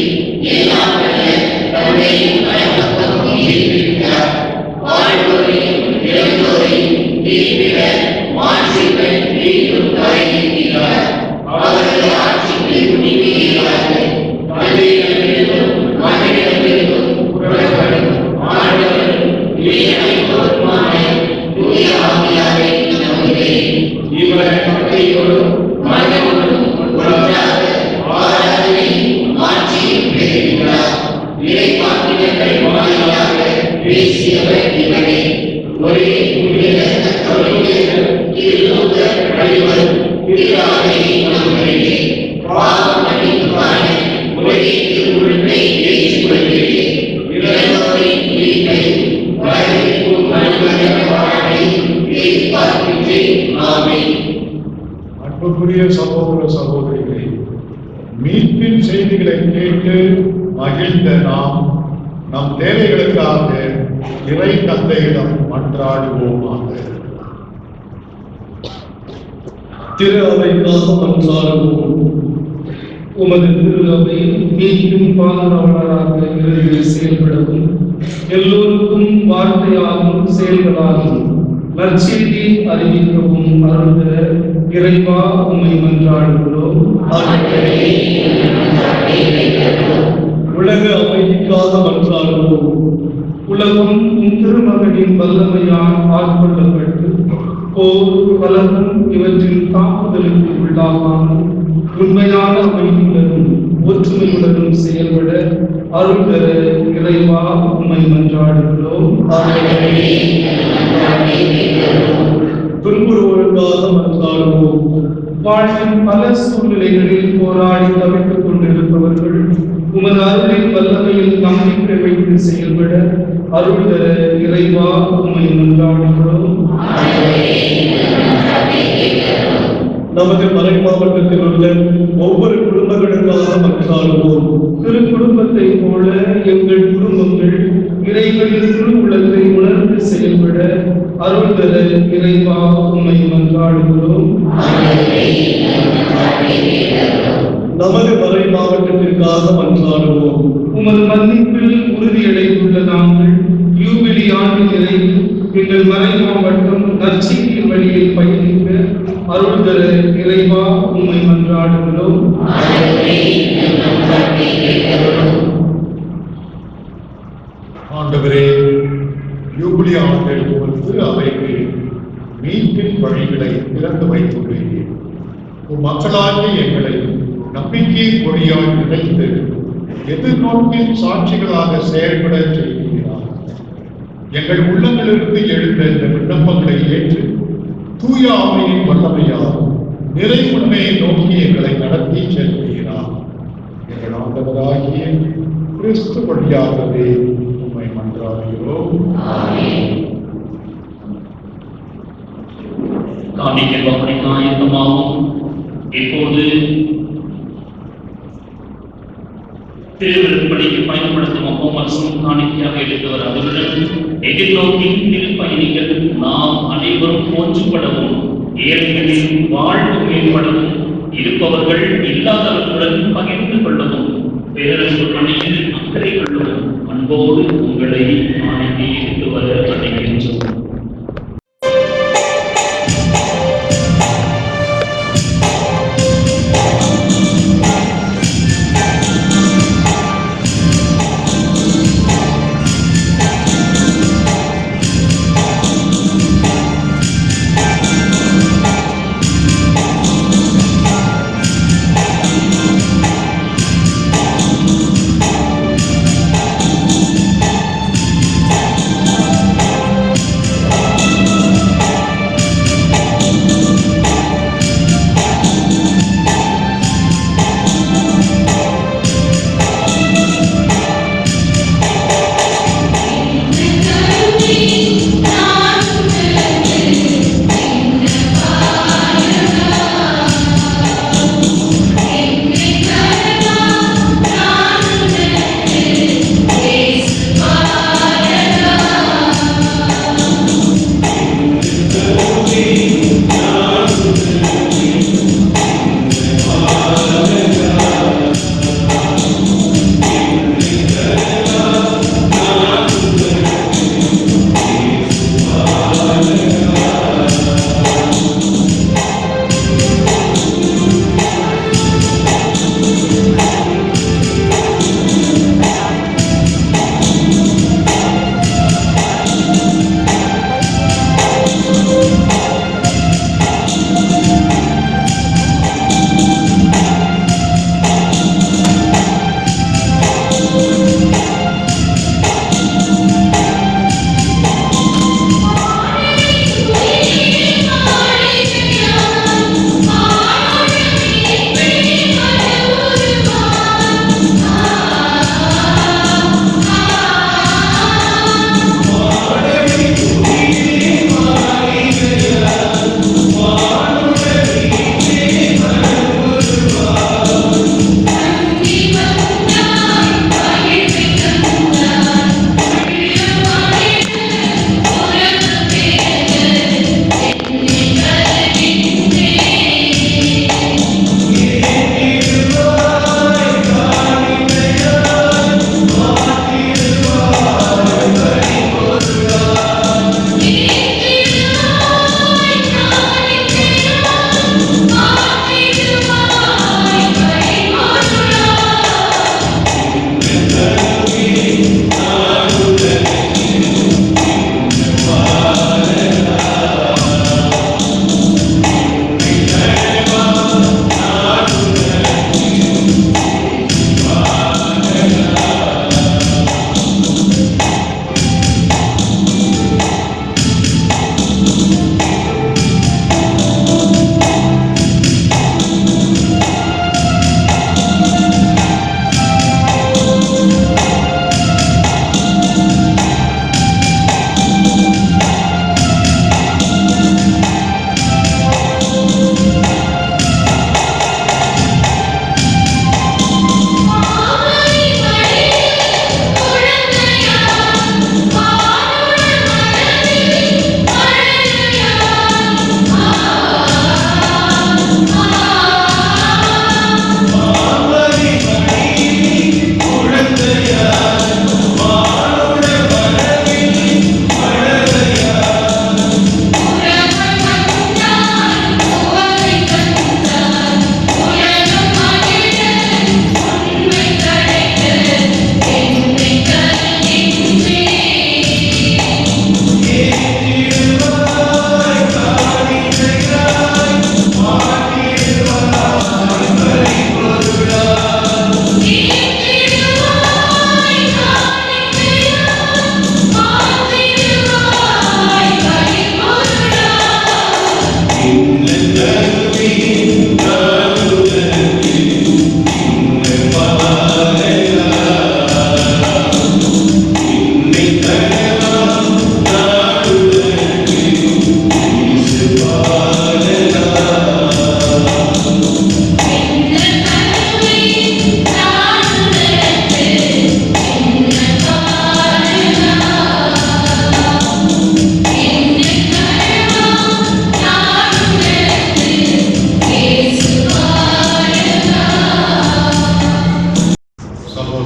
எல்லாம் வல்ல தந்தையின் வலப்பக்கம் வீற்றிருக்கிறார். வாழ்வோரையும் இறந்தோரையும் தீர்ப்பிட மாட்சியுடன் மீண்டும் தொடங்கியிருக்கிறார். அவரது ஆட்சிக்கு முடிவு இல்லாது தந்தையிடமிருந்தும் மகனிடமிருந்தும் புறப்படும் ஆண்டவரும் இறைவனுமான தூய ஆவியாரை நம்புகிறேன். இவர் தந்தையோடும் மகனோடும் ஒன்றாக ஆராதனை ஆட்சியும் பெறுகிறார். இறைவாக்கினர்கள் வாயிலாக பேசியவர் இவரே. ஒரே புனித கத்தோலிக்க திருத்தூத வழிவரும் திருவாவை நம்புகிறேன். பாவம் மன்னிப்புக்கான ஒரே திருமுழுக்கை ஏற்றுக்கொள்கிறேன். இறந்தோரின் உயிர்ப்பை வரவேற்கும் மறுமலர் வாழ்வை எதிர்பார்க்கின்றேன். ஆமென். அன்புக்குரிய சகோதர சகோதரிகளே, மீட்பின் செய்திகளை கேட்டு மகிழ்ந்த நாம் நம் தேவைகளுக்காக இறை தந்தையிடம் மன்றாடுவோமாக. திரு அவைக்காக மன்றாடுவோம். உமது திரு அவை மீட்பின் பாதுகாவலராக இருந்து செயல்படவும் எல்லோருக்கும் வார்த்தையாகவும் செயல்களாகும் நற்செய்தி அறிவிக்கவும் அருள்கிற இறைவா உம்மை மன்றாடுகிறோம். உலக அமைதிக்காக மன்றாடுவோம். உலகம் திருமகனின் வல்லமையால் ஆட்கொள்ளப்பட்டு போர் கலகம் இவற்றின் தாக்குதலுக்கு உள்ளாகாமல் உண்மையான அமைதியுடனும் ஒற்றுமையுடனும் செயல்பட அருள் தர இறைவா உம்மை மன்றாடுகிறோம். துன்புறுவோருக்காக மன்றாடுவோம். வாழ்வின் பல சூழ்நிலைகளில் போராடி தவித்துக் கொண்டிருப்பவர்கள் உமது அருளின் வல்லமையில் நம்பிக்கை வைத்து செயல்பட அருள் தர இறைவா உம்மை மன்றாடுகிறோம். நமது மறை மாவட்டத்தில் உள்ள ஒவ்வொரு குடும்பங்களுக்காக மன்றாடுவோம். திரு குடும்பத்தை போல எங்கள் குடும்பங்கள் இறைவனின் திரு உள்ளத்தை உணர்ந்து செயல்பட அருள் தர இறைவா உம்மை மன்றாடுகிறோம். நமது மறை மாவட்டத்திற்காக மன்றாடுவோம். உமது மன்னிப்பில் உறுதியடைந்துள்ள நாங்கள் யூபிலி ஆண்டு நிறைவில் எங்கள் மறை மாவட்டம் நற்செய்தியின் வழியை பயணிக்க அருள் தர இறைவா உம்மை மன்றாடுகிறோம். ஆண்டவரே, யூபிலி ஆண்டு உங்கள் திரு அவைக்கு மீட்பின் வழிகளை திறந்து வைத்துள்ளீர்கள். உம் மக்களாகிய எங்களை நம்பிக்கை மொழியால் நினைத்து எதிர்நோக்கின் சாட்சிகளாக செயல்பட செய்கிறார். எங்கள் உள்ளங்களிலிருந்து எழுந்த இந்த விண்ணப்பங்களை ஏற்று தூய ஆவியின் வல்லமையால் நிறைவுண்மையை நோக்கி எங்களை நடத்தி செல்கிறார். எங்கள் ஆண்டவராகிய கிறிஸ்து வழியாகவே உம்மை மன்றாடுகிறோம். காணிக்கை வாப்படைக்கு ஆயத்தமாகும். இப்போது திருவிருப்படிக்கு பயன்படுத்தும் ஒவ்வொரு காணிக்கையாக எடுத்தவர் அதனுடன் எதிர்நோக்கி திருப்பயணிகள் நாம் அனைவரும் போற்றப்படவும் ஏழைகளின் வாழ்வு மேம்படவும் இருப்பவர்கள் இல்லாதவர்களுடன் பகிர்ந்து கொள்ளவும் பேரன்பு பணியில் அக்கறை கொள்ளவும் அன்போடு உங்களை காணிக்கை எடுத்து வர அழைக்கின்றோம்.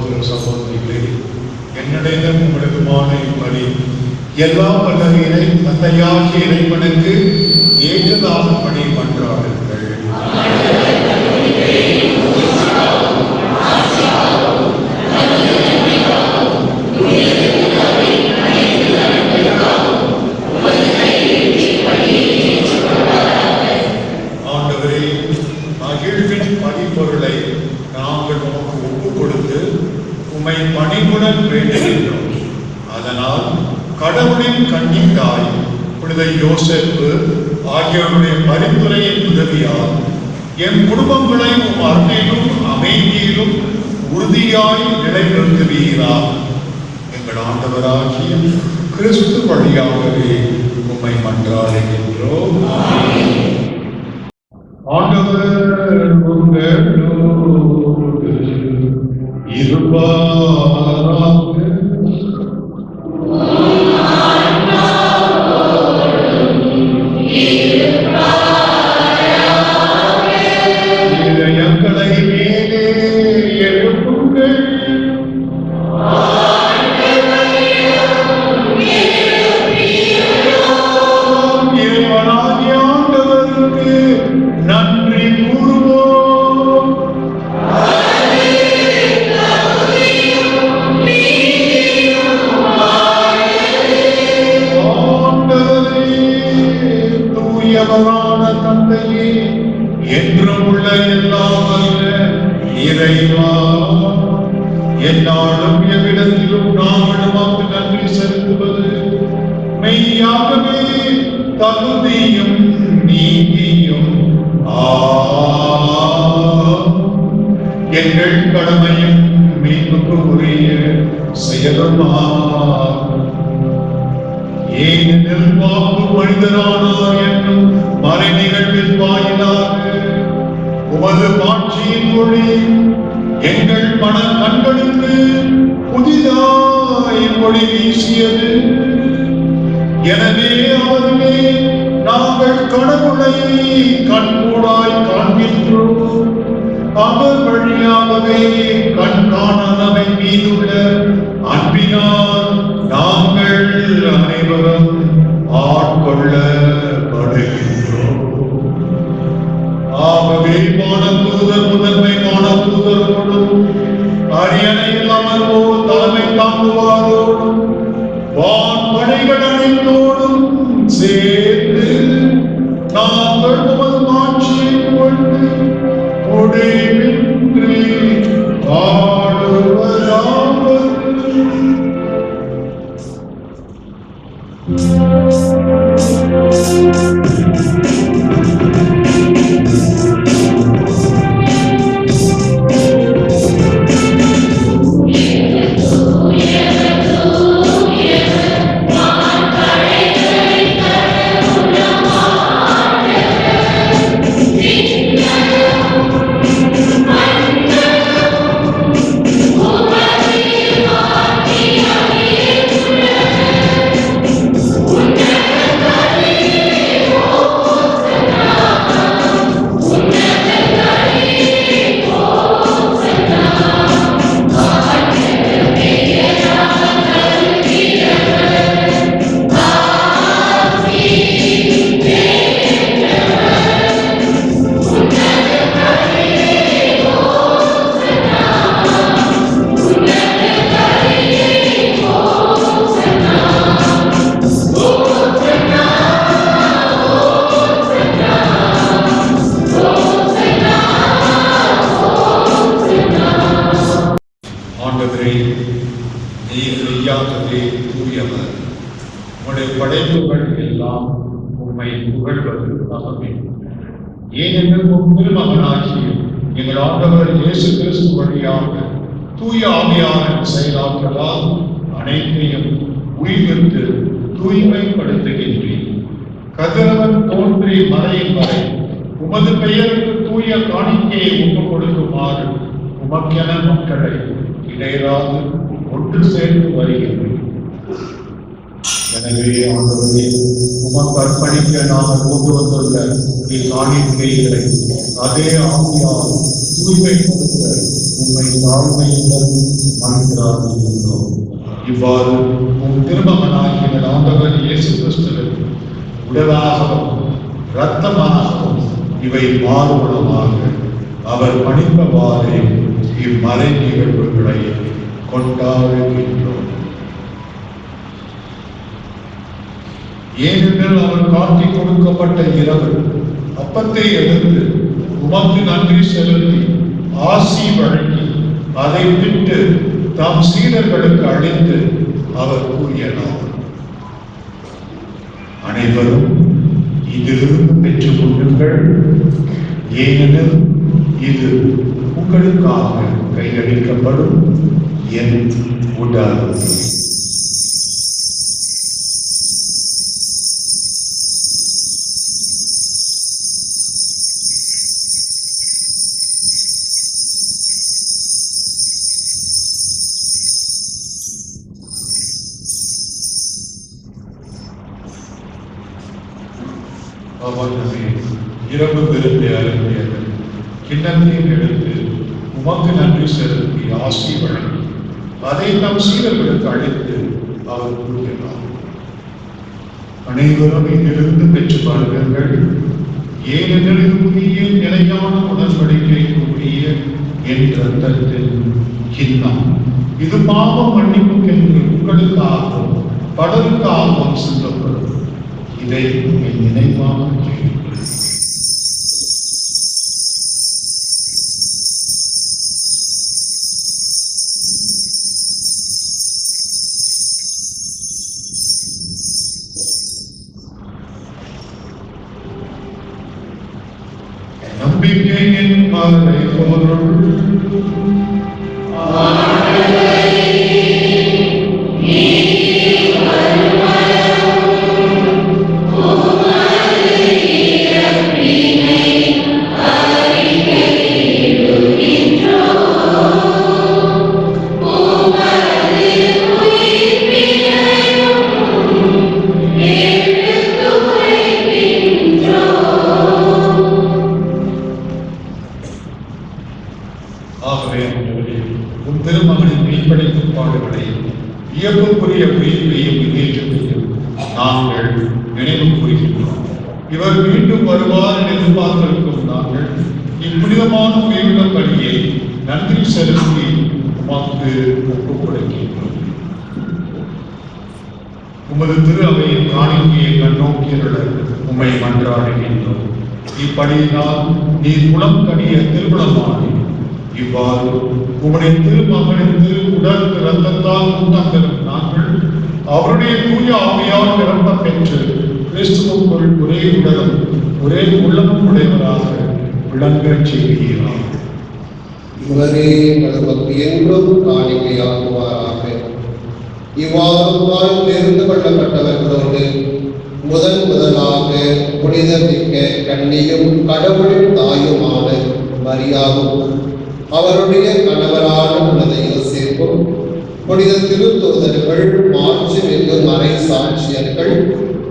சகோதர சகோதரிகளே, என்னுடையதும் உங்களுக்குமான இப்படி எல்லாம் வல்ல இறை தந்தையாகிய இறைவனுக்கு ஏற்றதாகும்படி மன்றாடுங்கள். ஆண்டவரே, மகிழ்வின் பணிப்பொருளை நாங்கள் உமக்கு ஒப்புக் கொடுத்து உம்மை பணிவுடன் வேண்டுகின்றோம். அதனால் கடவுளின் கன்னித்தாய் புனித யோசேப்பு ஆகியோருடைய பரிந்துரையின் உதவியால் என் குடும்பங்களை உம் அருளிலும் அமைதியிலும் உறுதியாய் நிலைநிறுத்துவீராக. எங்கள் ஆண்டவராகிய கிறிஸ்து வழியாகவே உம்மை மன்றாடுகின்றோம். ஆண்டவர் உங்களோடு இருப்பாராக. இதயங்களை மேலே எழுப்புங்கள். இறைவனாகிய ஆண்டவருக்கு நன்றி கூறுவோம். ஆண்டவரே, தூயவரான தந்தையே, என்றும் உள்ள எல்லாம் வல்ல இறைவா, என்னாலும் எவ்விடத்திலும் நாங்கள் உமக்கு நன்றி செலுத்துவது மெய்யாகவே தகுதியும் நீதியும் எங்கள் கடமையும் மீட்புக்கு உரிய செயலுமாகும். ஏனெனில் வாக்கு மனிதரானார் என்னும் மறை நிகழ்வின் வாயிலாக உமது மாட்சியின் ஒளி எங்கள் மன கண்களுக்கு புதிதாய் ஒளி வீசியது. எனவே அவர்களே நாங்கள் கடவுளை கண்கூடாய் காண்கின்றோம். அவர் வழியாகவே கண் காணாதவை மீதுள்ள அன்பினால் நாங்கள் அனைவரும் ஆட்கொள்ளப்படுகின்றோம். ஆகவே வானதூதர் முதன்மை வானதூதரோடும் அரியணையில் அமர்வோர் தலைமை தாங்குவாரோடும் வான்படைகள் அனைத்தோடும் சேர்ந்து நாங்கள் உமது மாட்சியை கொண்டு முடிவின்றி வாழுவதாவது. ஆண்டவரே, நீர் மெய்யாகவே தூயவர். உம்முடைய படைப்புகள் எல்லாம் உம்மை புகழ்வது தகவே. ஏனெனில் உம் திருமகனாகிய எங்கள் ஆண்டவர் இயேசு கிறிஸ்து வழியாக தூய ஆவியாரின் செயலாற்றலால் அனைத்தையும் உயிர்த்து தூய்மைப்படுத்துகின்றீர். கதிரவன் தோன்றி மறையும் வரை உமது பெயருக்கு தூய காணிக்கையை ஒப்புக் கொடுக்குமாறு உமக்கென மக்களை இடையராது ஒன்று சேர்ந்து வருகின்றேன். எனவே ஆண்டவரே, உமக்கு அர்ப்பணிக்க நாங்கள் கொண்டு வந்துள்ள இக்காணிக்கைகளை அதே ஆவியால் தூய்மைப்படுத்த உண்மை தாழ்மையுடன் மன்றாடுகின்றோம். இவ்வாறு உன் திருமகனாகிய ஆண்டவர் இயேசு கிறிஸ்துவின் உடலாகவும் இரத்தமாகவும் இவை மாறுபடமாக அவர் பணித்தவாறே இம்மறை நிகழ்வுகளை கொண்டாடுகின்றோம். ஏனெனில் அவர் காட்டிக் கொடுக்கப்பட்ட இரவு அப்பத்தை எடுத்து உமக்கு நன்றி செலுத்தி ஆசி வழங்கி அதை விட்டு தம் சீடர்களுக்கு அளித்து அவர் கூறினார், அனைவரும் இதிலிருந்து பெற்றுக் கொள்ளுங்கள், ஏனெனில் இது உங்களுக்காக கையளிக்கப்படும் என் உடல். அவனே இரவு விருந்து அருந்தியது கிண்ணத்தை எடுத்து உமக்கு நன்றி செலுத்தி ஆசி வழங்கி அதை நம் சீடர்களுக்கு அளித்து அவர் கூறினார், அனைவரும் இதிலிருந்து பெற்று பாருங்கள், ஏனெனில் இது புதிய நிலையான உடன்படிக்கைக்கு உரிய என் இரத்தத்தின் கிண்ணம். இது பாவம் மன்னிப்புக்கென்று உங்களுக்காகவும் பலருக்காகவும் சிந்தப்படும். இதை என் நினைவாக செய்யுங்கள். நம்பிக்கையின் மறை பொருள் உன் திருமகனின் மீன்படைக்கும் பாடுகளை வியப்புக்குரிய உயிர்ப்பையும் முன்னேற்றத்தையும் நாங்கள் நினைவு கூறுகின்றோம். இவர் மீண்டும் வருவார் என எதிர்பார்த்திருக்கும் நாங்கள் இப்புனிதமான உயிருள்ள பணியை நன்றி செலுத்தி உமக்கு ஒப்புக் கொடுக்கின்றோம். உமது திரு அவையின் காணிக்கையை கண்ணோக்கியருள உம்மை மன்றாடுகின்றோம். இப்படியினால் நீர் குளம் கனிய திருமணமானி இவ்வாறு உம்முடைய திருமகனின் திரு உடல் இரத்தத்தால் கூட்டம் பெறும் நாங்கள் அவருடைய தூய ஆவியால் நிரம்ப பெற்று கிறிஸ்துவுக்குள் ஒரே உடலும் ஒரே உள்ளமும் உடையவராக விளங்கச் செய்கிறார். இவரே நமக்கு என்றும் காணிக்கையாகுவாராக. இவ்வாறு தெரிந்து கொள்ளப்பட்டவர்களோடு முதலாக புனித மிக்க கன்னியும் கடவுளின் தாயுமான மரியாவும் அவருடைய கணவரான புனித யோசேப்பும் புனித திருத்தூதர்கள் மாற்று வெகு மறை சாட்சியர்கள்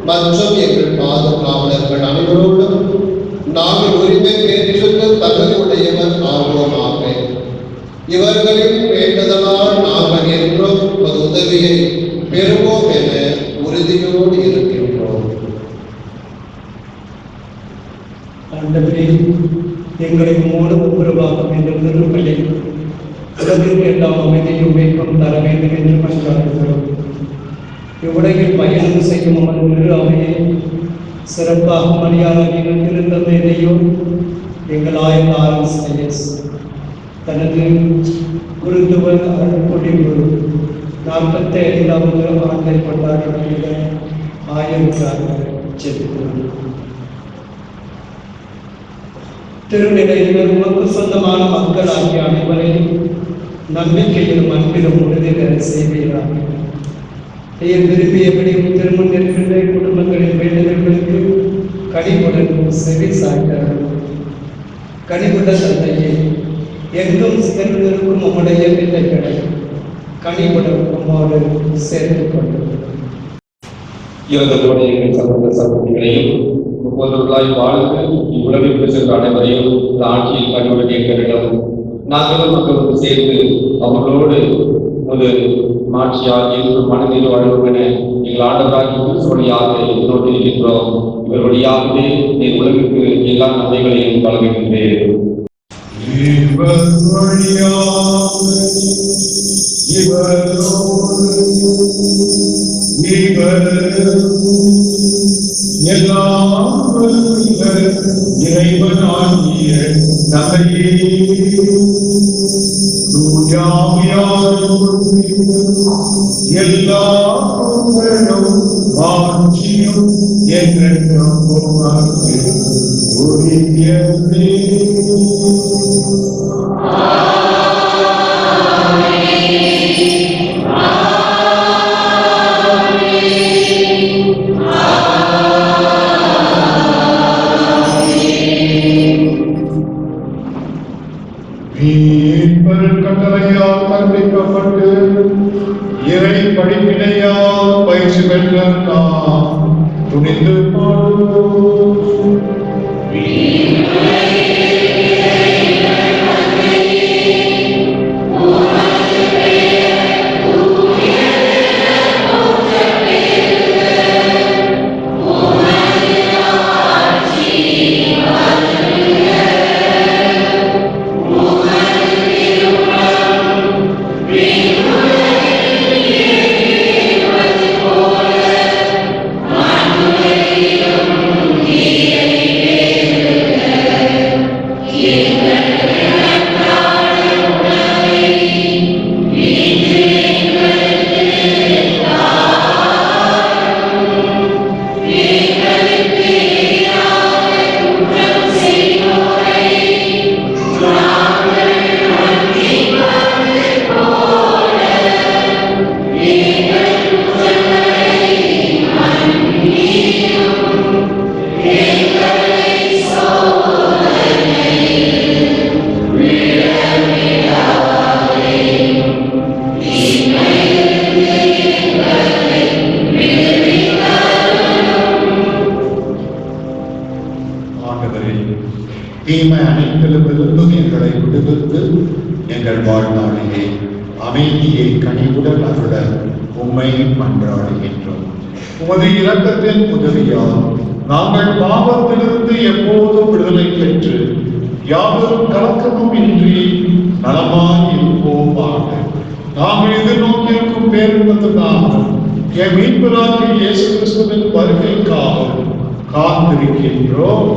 மற்றும் எங்கள் பாதுகாவலர்கள் அனைவரோடும் நாங்கள் உரிமை பெற்றுக்கு தகுதியுடையவர் ஆர்வமாக. இவர்களின் வேண்டுதலால் நாங்கள் என்றும் ஒரு உதவியை பெறுவோம் என உறுதியோடு இருக்கின்றோம். ஆண்டவரே, எங்களை மூலம் உருவாக வேண்டும் திருப்பலை உலகிற்கு எல்லாம் அமைதியும் வேட்பம் தர வேண்டும் என்று மன்றாடுகிறோம். இவ்வுலகில் பயணம் செய்யும் அவன் திரு அவையை சிறப்பாக மரியாதையாக திருத்தந்தையோ எங்கள் ஆயர் தனது குருத்துவ அருள்பொழிவு 47வது ஆண்டை கொண்டாடக்கூடிய ஆயருக்காக செல்கிறோம். திருநிலையில் உமக்கு சொந்தமான மக்கள் ஆகிய அனைவரையும் நம்பிக்கையிலும் அன்பிலும் உறுதி பெற செய்வீராக. நீர் விரும்பியபடி திருமணம் இருக்கின்ற குடும்பங்களின் வேண்டுதல்களுக்கு கனிவுடன் செவி சாய்த்தார். கனிவுள்ள தந்தையை எங்கும் சேர்ந்திருக்கும் உம்முடைய பிள்ளைகளை கனிவுடன் உம்மோடு சேர்த்துக் கொண்டு இறந்த சகோதர சகோதரிகளையும் போன்றவர்களாய் வாழ்ந்து இவ்வுலகிற்கு சென்ற அனைவரையும் இந்த ஆட்சியில் கண்டுபிடி எங்களிடம் நாங்களும் மக்களும் சேர்ந்து அவர்களோடு ஒரு மாட்சியாக என்று மனதில் வாழ்வோம் என எங்கள் ஆண்டவராகி கிறிஸ்து வழியாக எதிர்நோக்கி இருக்கின்றோம். இவர் வழியாகவே என் உலகிற்கு எல்லா நன்மைகளையும் வழங்குகின்றேன். இறைவனாகிய தந்தையே, எல்லா புகழும் மாட்சியும் என்றென்றும் உமக்கு உரியதே. கட்டளையால் கற்பிக்கப்பட்டு இறை படிப்பினையால் பயிற்சி பெற்ற நாம் துணிந்து பாடுவோம். தீமை அனைத்திலுமிருந்தும் எங்களை விடுவித்து எங்கள் வாழ்நாளிலே அமைதியை கனிவுடன் அருள உம்மை மன்றாடுகின்றோம். உமது இரக்கத்தின் உதவியால் நாங்கள் பாவத்திலிருந்து எப்போதும் விடுதலை பெற்று யாவரும் கலக்கமும் இன்றி நலமாய் இருப்போமாக. நாங்கள் எதிர்நோக்கியிருக்கும் பேரின்பத்திற்காக என் மீட்பராகிய இயேசு கிறிஸ்துவின் வருகைக்காக காத்திருக்கின்றோம்.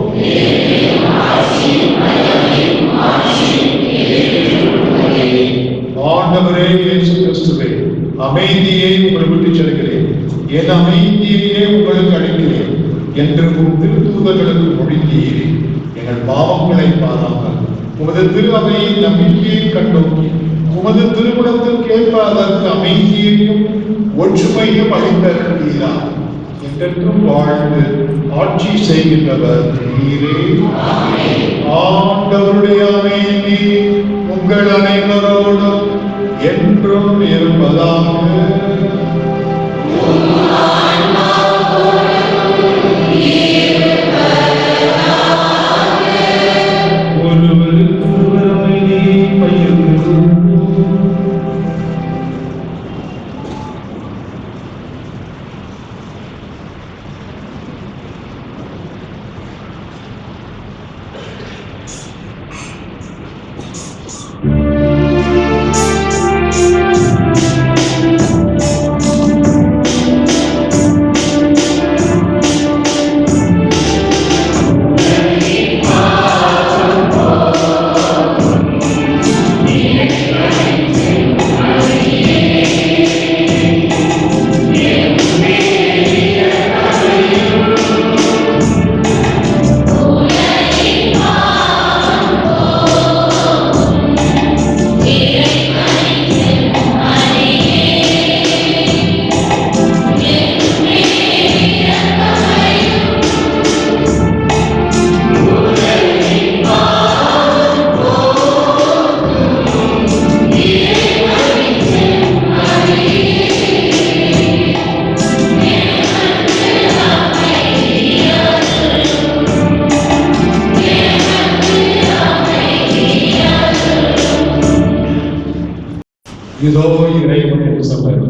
ஆண்டவரே இயேசு கிறிஸ்துவே, அமைதியை உங்களுக்கு விட்டுச் செல்கிறேன், என் அமைதியையே உங்களுக்கு அளிக்கிறேன் என்று உம் திருத்தூதர்களுக்கு மொழிந்தீரே. எங்கள் பாவங்களை பாராமல் உமது திரு அவையின் நம்பிக்கையை கண்டோக்கி உமது திருமணத்திற்கு ஏற்ப அதற்கு அமைதியையும் ஒற்றுமையும் அளித்தீரா. என்றென்றும் வாழ்ந்து ஆட்சி செய்கின்றவர் நீரே. ஆண்டவருடைய அமைதி உங்கள் அனைவரோடும் என்றும் இருப்பதாக. இதோ இறைவன் என்று சொன்னார்.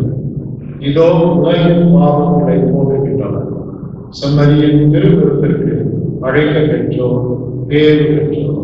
இதோ உலகின் பாவங்களை போக்குகின்றனர். செம்மறியின் திருவிருந்திற்கு அழைக்க பெற்றோர் பேறு பெற்றோர்.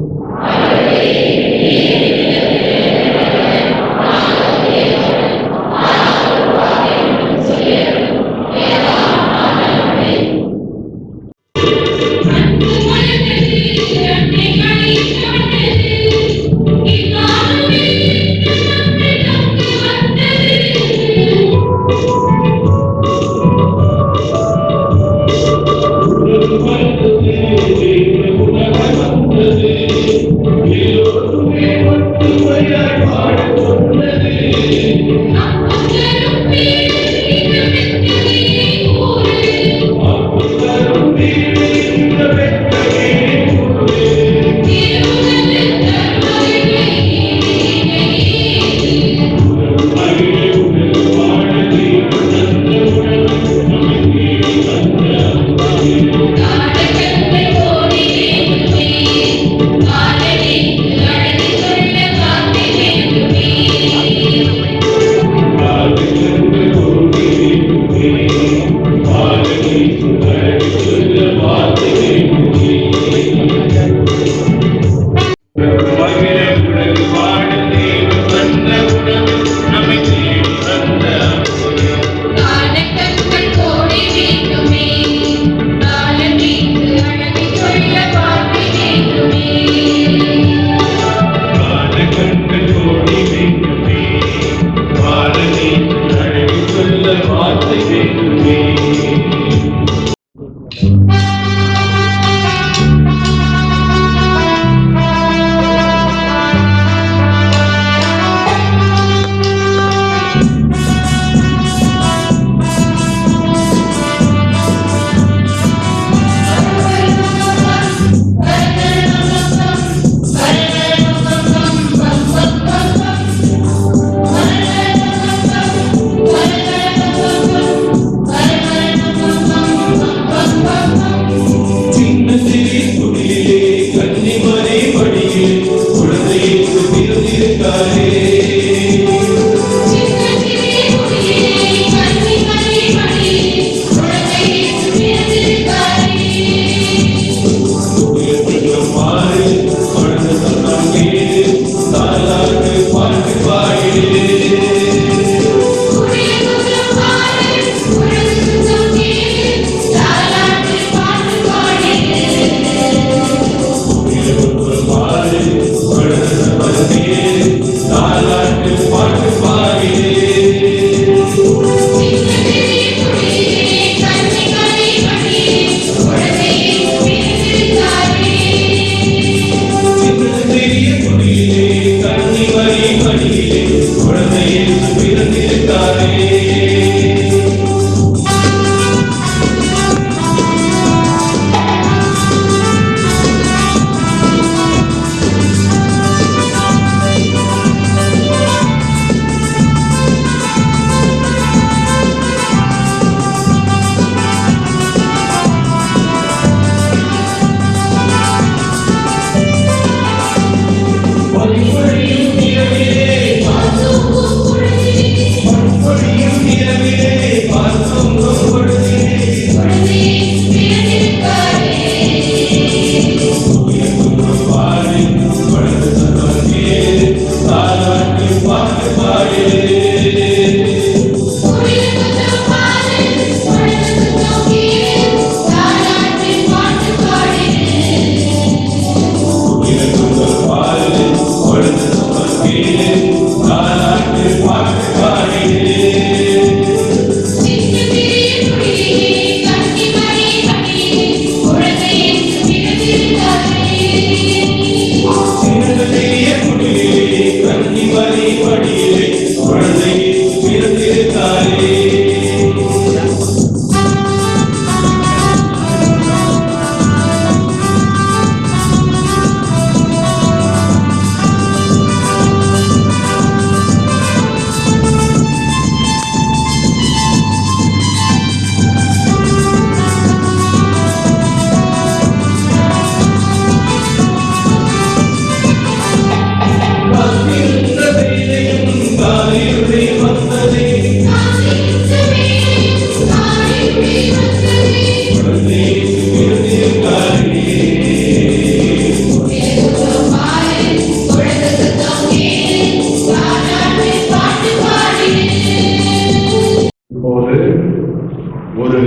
ஒரு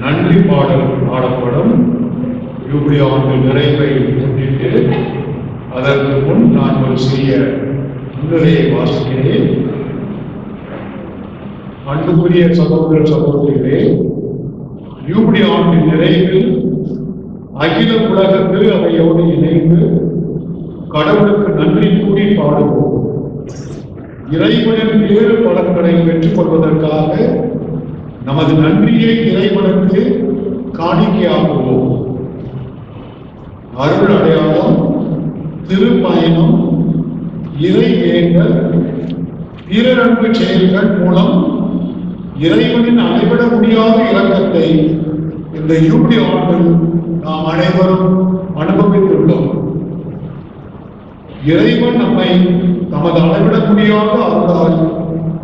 நன்றி பாடல் பாடப்படும். யூபிலி ஆண்டு நிறைவை முன்னிட்டு அதற்கு முன் நான் ஒரு சிறிய முன்னுரையை வாசிக்கிறேன். அன்புக்குரிய சகோதர சகோதரிகளே, யூபிலி ஆண்டு நிறைவில் அகில உலக திரு அவையோடு இணைந்து கடவுளுக்கு நன்றி கூறி பாடுவோம். இறைவனின் வேறு பலன்களை பெற்றுக் கொள்வதற்காக நமது நன்றியை இறைவனுக்கு காணிக்கையாக்குவோம். அருள் அடையாளம், திருப்பயணம், இறை வேண்டல், பிறரன்பு செயல்கள் மூலம் இறைவனின் அளவிட முடியாத இரக்கத்தை இந்த யூபிலி ஆண்டில் நாம் அனைவரும் அனுபவித்துள்ளோம். இறைவன் நம்மை தமது அளவிட முடியாத அருளால்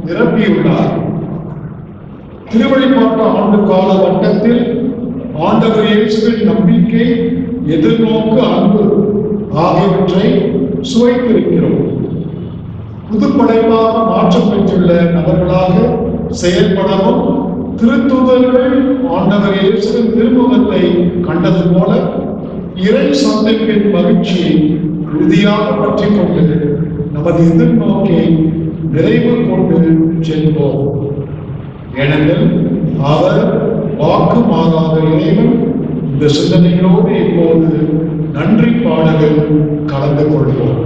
நிரப்பியுள்ளார். திருவழிபாட்டு ஆண்டு கால வட்டத்தில் ஆண்டவர் இயேசுவின் நம்பிக்கை, எதிர்நோக்கு, அன்பு ஆகியவற்றை சுவைத்திருக்கிறோம். புதுப்படைப்பாக மாற்றம் பெற்றுள்ள நபர்களாக செயல்படவும் திருத்தூதர்கள் ஆண்டவர் இயேசுவின் திருமுகத்தை கண்டது போல இறை சந்திப்பின் மகிழ்ச்சியை உறுதியாக பற்றிக் கொண்டு நமது எதிர்நோக்கை நிறைவு கொண்டு செல்வோம். ஏனெனில் அவர் வாக்கு மாறாத இறைவன். இந்த சிந்தனைகளோடு இப்போது நன்றி பாடலில் கலந்து கொள்வோம்.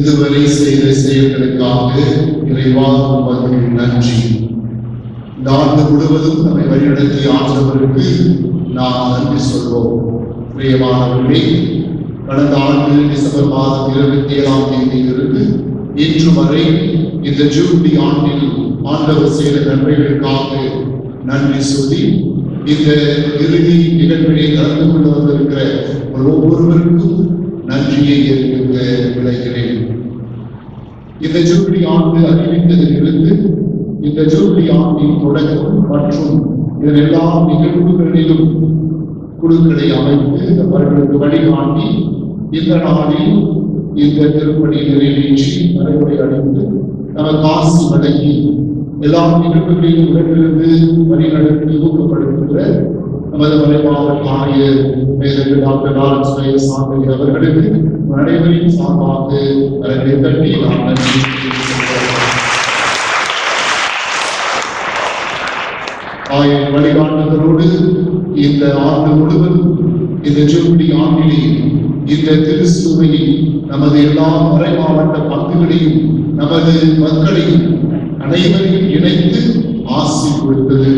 இதுவரை செய்த செயல்களுக்காக இறைவா உமக்கு நன்றி. இந்த ஆண்டு முழுவதும் நம்மை வழிநடத்தி ஆற்றவருக்கு நாம் நன்றி சொல்வோம். பிரியமானவர்களே, கடந்த ஆண்டு டிசம்பர் மாதம் 27ஆம் தேதியிலிருந்து இன்று வரை இந்த ஜூபிலி ஆண்டில் ஆண்டவர் செய்த நன்மைகளுக்காக நன்றி சொல்லி இந்த இறுதி நிகழ்வினை கலந்து கொண்டு வந்திருக்கிற ஒவ்வொருவருக்கும் நன்றியை தெரிவிக்க விளைகிறேன். இந்த ஜூபிலி ஆண்டு அறிவித்ததிலிருந்து இந்த ஜூபிலி ஆண்டின் தொடக்கம் மற்றும் இதன் எல்லா நிகழ்வுகளிலும் குழுக்களை அமைத்து அவர்களுக்கு வழிகாட்டி இந்த நாளில் இந்த திருப்பணி நிறைவேற்றி நடைமுறை அடைந்து நமக்கு ஆசி வழங்கி எல்லா நிகழ்வுகளிலும் உடனிருந்து வழிநடத்தி ஊக்கப்படுகின்ற நமது மலைமாவட்ட ஆணையர் டாக்டர் லாரன்ஸ் சாந்தவி அவர்களுக்கு அனைவரின் சார்பாக அரங்கை தட்டி நாம் நன்றி ஆயிரம் வழிகாட்டுதலோடு இந்த ஆண்டு முழுவதும் இந்த ஜூபிலி ஆண்டிலே இந்த திருச்சபையில் நமது எல்லா மறை மாவட்ட பங்குகளையும் நமது மக்களையும் அனைவரையும் இணைத்து ஆசி கொடுத்தது.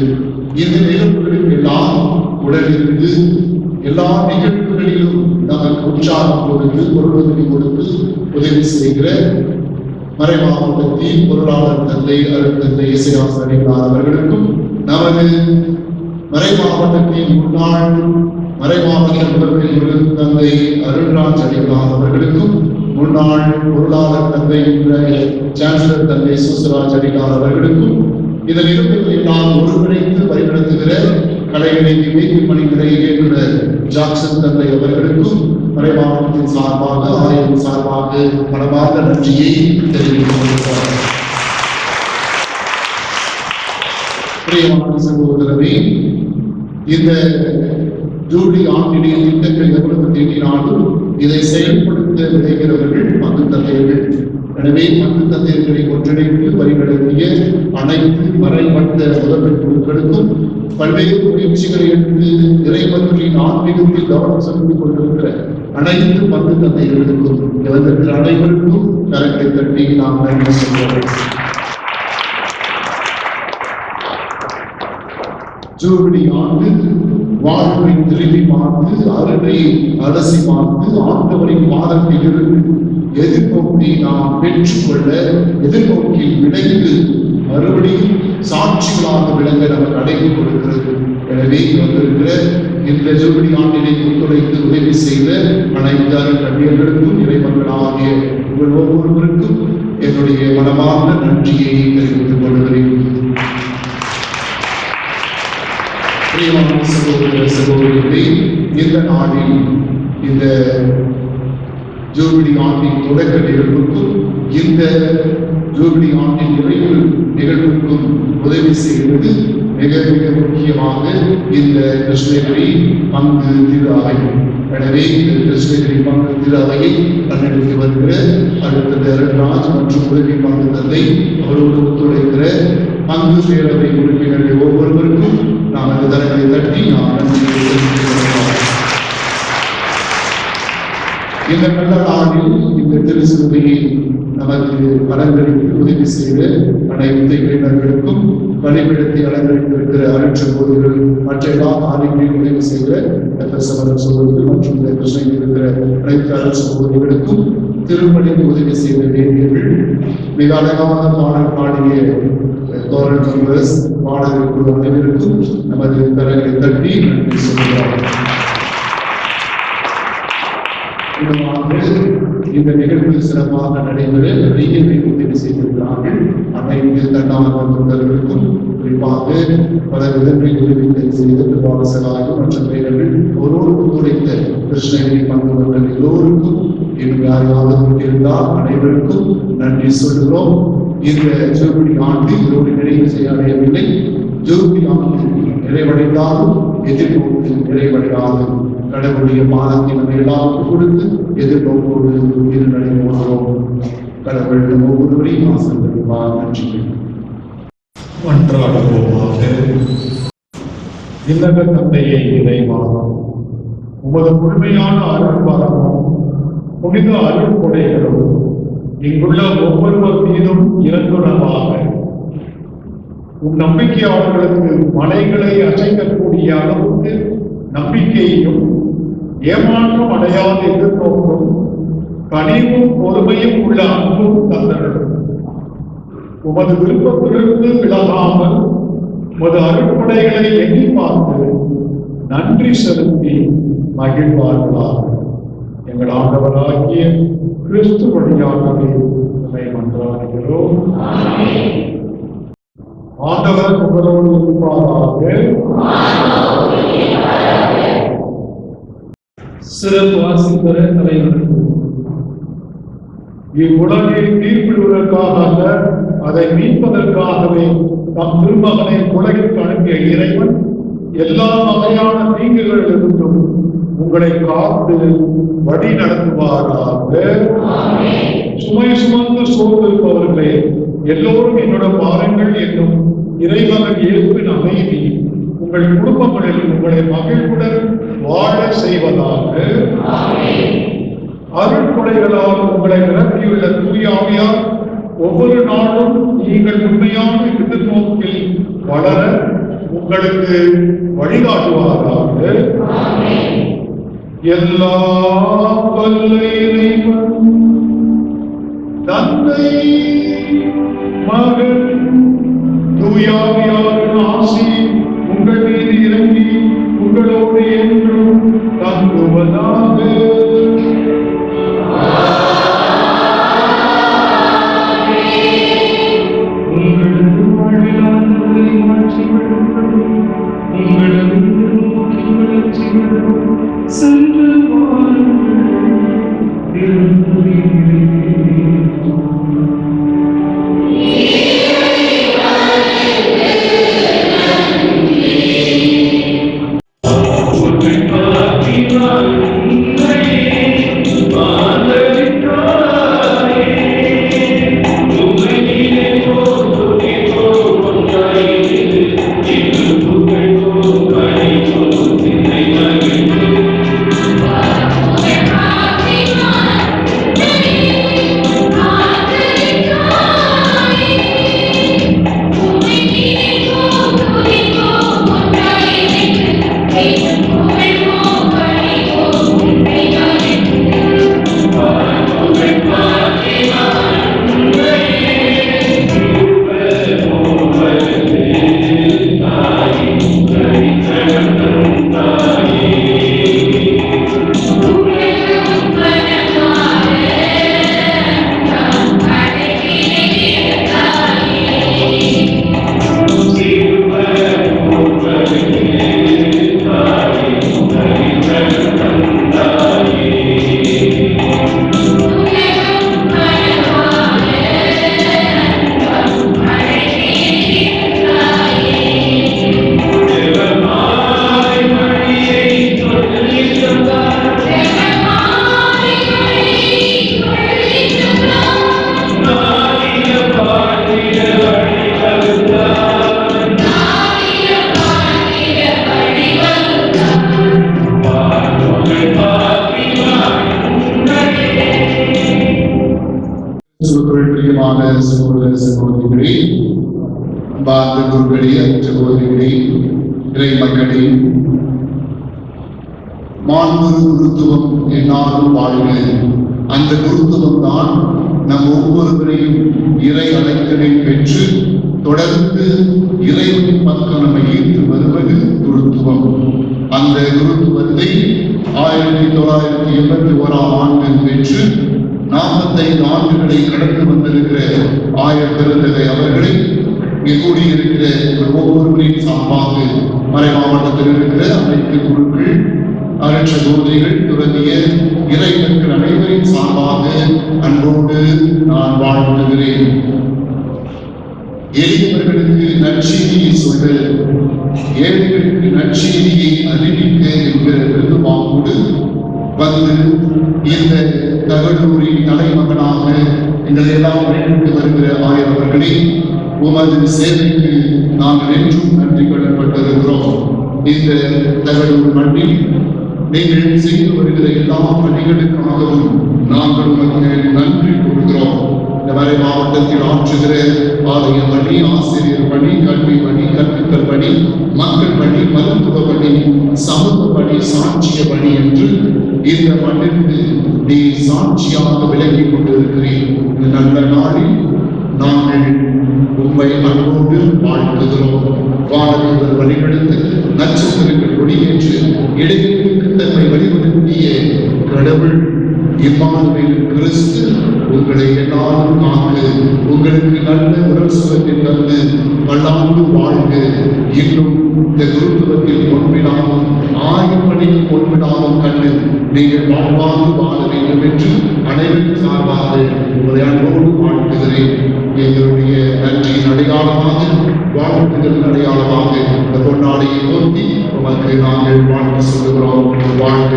இந்த நிகழ்வுகளுக்கு எல்லாம் உடனிருந்து எல்லா நிகழ்வுகளிலும் நமக்கு உற்சாகம் கொடுத்து பொருளுதவி கொடுத்து உதவி செய்கிற மறை மாவட்டத்தின் பொருளாளர் தந்தை அருட்தந்தை இசையாசிரியர் அவர்களுக்கும் நமது மறை மாவட்டத்தின் முன்னாள் மறை மாவட்ட தந்தை அருள்ராஜ் அடிகளார் அவர்களுக்கும் முன்னாள் பொருளாளர் தந்தை சான்சலர் தந்தை சுசராஜ் அடிகளார் அவர்களுக்கும் இதன் இருப்பதை எல்லாம் ஒருங்கிணைத்து வழிநடத்துகிற கலைகளை வேதி பணிகளை இயக்குனர் ஜாக்சன் தந்தை அவர்களுக்கும் மறை மாவட்டத்தின் சார்பாக ஆலயத்தின் சார்பாக மனமார்ந்த நன்றியை தெரிவித்துக் கொள்கிறார். பிரியமான சகோதரரே, இந்த ஜூபிலி ஆண்டிலே திட்டங்கள் எவ்வளவு தீட்டினாலும் இதை செயல்படுத்த விளைகிறவர்கள் பங்கு தந்தையர்கள். எனவே பங்கு தந்தையர்களை ஒன்றிணைத்து வழிநடத்திய அனைத்து மறைமட்ட முதன்மை குழுக்களுக்கும் பல்வேறு முயற்சிகளை எடுத்து இறைவற்றின் ஆன்மீகத்தில் கவனம் செலுத்திக் கொண்டிருக்கிற அனைத்து பங்கு தந்தையர்களுக்கும் இவர்களுக்கு அனைவருக்கும் கரங்களை தட்டி நாம் நன்றி சொல்கிறோம். ஜூபிலி ஆண்டு வாழ்வை திரும்பி பார்த்து அருளை அலசி பார்த்து ஆண்டவரின் பாதத்தில் இருந்து எதிர்நோக்கி நாம் பெற்றுக்கொள்ள எதிர்நோக்கில் விளைந்து மறுபடியும் சாட்சிகளாக விளங்க நமக்கு அழைப்பு கொடுக்கிறது. எனவே வந்திருக்கிற இந்த ஜூபிலி ஆண்டினை ஒத்துழைத்து உதவி செய்த அனைத்து அருட்தந்தையர்களுக்கும் இறைமக்களாகிய உங்கள் ஒவ்வொருவருக்கும் என்னுடைய மனமார்ந்த நன்றியை தெரிவித்துக் கொள்கிறேன். சகோதர சகோதரிகளே, இந்த நாளில் இந்த ஜூபிலி ஆண்டின் தொடக்க நிகழ்வுக்கும் இந்த ஜூபிலி ஆண்டின் நிறைவு நிகழ்வுக்கும் உதவி செய்வது மிக மிக முக்கியமாக இந்த கிருஷ்ணகிரி பங்கு திரு அவை. எனவே இந்த கிருஷ்ணகிரி பங்கு திரு அவையை கண்டெடுத்து வருகிற அடுத்த ராஜ் மற்றும் உதவி பங்கு தந்தை அவரோடு ஒத்துழைக்கிற பங்கு பேரவை உறுப்பினர்கள் ஒவ்வொருவருக்கும் நாம் அந்த தரங்களை தட்டி நாம் நன்றியை தெரிவித்துக் கொள்கிறோம். இந்த நல்ல நாளில் இந்த திருச்சிலுவையை நமக்கு அலங்கரித்து உதவி செய்த அனைத்து இளைஞர்களுக்கும் வழிபடுத்தி அலங்கரித்திருக்கிற அருட்சகோதரர்கள் மற்ற எல்லா ஆலயங்களையும் உதவி செய்த சகோதரர்கள் மற்றும் இந்த கிருஷ்ணகிரி இருக்கிற அனைத்து அருட்சகோதரிகளுக்கும் திருமணிக்கு உதவி செய்த வேண்டியவர்கள் மிக அழகான பாடல் பாடிய தோரன் மெம்பர்ஸ் பாடல்கள் அனைவருக்கும் நமது கரங்களை தட்டி நன்றி சொல்கிறார். இந்த நிகழ்வு சிறப்பாக நடைபெற நிறைய பேர் உதவி செய்திருக்கிறார்கள். அனைத்து தன்னார்வ தொண்டர்களுக்கும் குறிப்பாக பல விதங்களில் உதவிகளை செய்த திருவாசலாக மற்ற பெயர்கள் ஒருவரோடு ஒத்துழைத்த கிருஷ்ணகிரி பங்குவர்கள் எல்லோருக்கும் இன்னும் யாராவது இருந்தால் அனைவருக்கும் நன்றி சொல்கிறோம். இந்த ஜூபிலி ஆண்டு இதோடு நிறைவு செய்ய அடையவில்லை. ஜூபிலி ஆண்டு நிறைவடைந்தாலும் எதிர்நோக்கு நிறைவடையாது. கடவுளுடைய பாதத்தை நம்ம எல்லாருக்கும் கொடுத்து எதிர்நோக்கோடு இரு நடைபோகிறோம். கடவுள் ஒவ்வொருவரையும் ஆசீர்வதிப்பார். நன்றி. மன்றாடுவோமாக. விண்ணக தந்தையை இறைவா, உமது முழுமையான அருள் வரமும் புனித அருள் கொடைகளும் இங்குள்ள ஒவ்வொருவர் மீதும் இறங்குணமாக உன் நம்பிக்கையாளர்களுக்கு மலைகளை அசைக்கக்கூடிய அளவுக்கு நம்பிக்கையையும் ஏமாற்றம் அடையாத எதிர்நோக்கும் கனிவும் பொறுமையும் உள்ள அன்பும் தந்தரும் உமது விருப்பத்திலிருந்து விலகாமல் உமது அருட்படைகளை எண்ணி பார்த்து நன்றி செலுத்தி மகிழ்வார்களாக. எங்கள் ஆண்டவராகிய கிறிஸ்து வழியாகவே நம்மை என மன்றாடுகிறோம். ஆண்டவர் உங்களோடு இருப்பாராக. சிறப்பு வாசிப்பெற தலைவர்கள் இவ்வுலகை தீர்ப்பிடுவதற்காக அல்ல, அதை மீட்பதற்காகவே தம் திருமகனை உலகிற்கு அனுப்பிய இறைவன் எல்லா வகையான தீங்குகளிலிருந்தும் உங்களை காத்து வழி நடத்துவாராக. சுமை சுமந்து சோர்ந்திருப்பவர்களே, எல்லோரும் என்னுடன் பாருங்கள் என்னும் இறைவன் இயேசுவின் அமைதி உங்கள் குடும்பங்களில் உங்களை மகிழ்வுடன் வாழ செய்வதாக. அருட்கொடைகளால் உங்களை நிரப்பியுள்ள தூய ஆவியார் ஒவ்வொரு நாளும் நீங்கள் உண்மையான எதிர்நோக்கில் வளர உங்களுக்கு வழிகாட்டுவாராக. எல்லா வல்ல இறைவன் தந்தை மகன் தூய ஆவியாரின் ஆசி உங்கள் மீது இறங்கி உங்களோடு என்றும் தங்குவதாக. சகோதர சகோதரிகளே, பாந்த குருக்களே, சகோதரிகளே, இறை மக்களே, மாண்புறு குருத்துவம் என்னாலும் வாழ்க. அந்த குருத்துவம் தான் நம் ஒவ்வொருவரையும் இறை அழைத்தலை பெற்று தொடர்ந்து இறைவனின் பக்கம் நம்மை ஈர்த்து வருவது குருத்துவம். அந்த குருத்துவத்தை 1981 ஆண்டு பெற்று 45 ஆண்டுகளை கடந்து வந்திருக்கிற ஆயர் பெருந்தகை அவர்களை இங்கே கூடியிருக்கிற ஒவ்வொருவரின் சார்பாக மறை மாவட்டத்தில் இருக்கிற அனைத்து குழுக்கள், அருட்சகோதரிகள் தொடங்கிய இறைவர்கள் அனைவரின் சார்பாக அன்போடு நான் வாழ்த்துகிறேன். எளியவர்களுக்கு நற்செய்தியை சொல்ல, ஏழைகளுக்கு நற்செய்தியை அறிவிக்க என்கிற விருதுவாக்கோடு வந்து இந்த தகடூரின் தலைமகனாக எங்களை எல்லாம் வழிபட்டு வருகிற ஆயவர்களே, உமது சேவைக்கு நாங்கள் என்றும் நன்றி கடன்பட்டிருக்கிறோம். இந்த தகடூர் மண்ணில் நீங்கள் செய்து வருகிற எல்லா பணிகளுக்காகவும் நாங்கள் உமக்கு நன்றி கூறுகிறோம். இந்த மறை மாவட்டத்தில் ஆற்றுகிற ஆலய பணி, ஆசிரியர் பணி, கல்வி பணி, கற்பித்தல் பணி, மக்கள் பணி, மருத்துவ பணி, சமூக பணி, சாட்சிய பணி என்று இந்த மண்ணிற்கு நீ சாட்சியாக விளங்கிக் கொண்டிருக்கிறீர். இந்த நல்ல நாளில் நாங்கள் உண்மை அன்போடு வாழ்த்துகிறோம். வானவர் வழிபடுத்து நட்சத்திரங்கள் கொடியேற்று இடைவெளிக்கு தன்னை வழிபடுத்திய கடவுள் இம்மானுவேல் கிறிஸ்து உங்களை எல்லாரும் காக்க உங்களுக்கு நல்ல உடல் சுகத்தில் தந்து பல்லாண்டு வாழ்க. இன்னும் இந்த குருத்துவத்தில் பொன்விழாவும் ஆயுள்பணியில் பொன்விழாவும் கண்டு நீங்கள் வாழ்வாங்கு வாழ வேண்டும் என்று அனைவரும் சார்பாக உங்களை அன்போடு வாழ்த்துகிறேன். எங்களுடைய நன்றியின் அடையாளமாக, வாழ்த்துகளின் அடையாளமாக இந்த கொண்டாடியை நோக்கி உமக்கு நாங்கள் வாழ்த்து சொல்லுகிறோம். வாழ்க.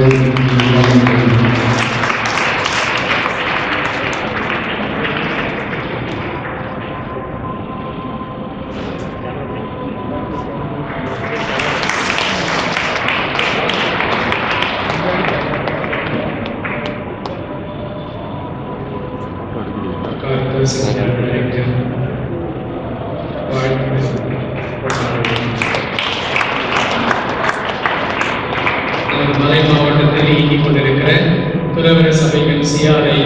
மலை மாவட்டத்தில் இயங்கிக் கொண்டிருக்கிற துறவர சபைகள் சிஆரை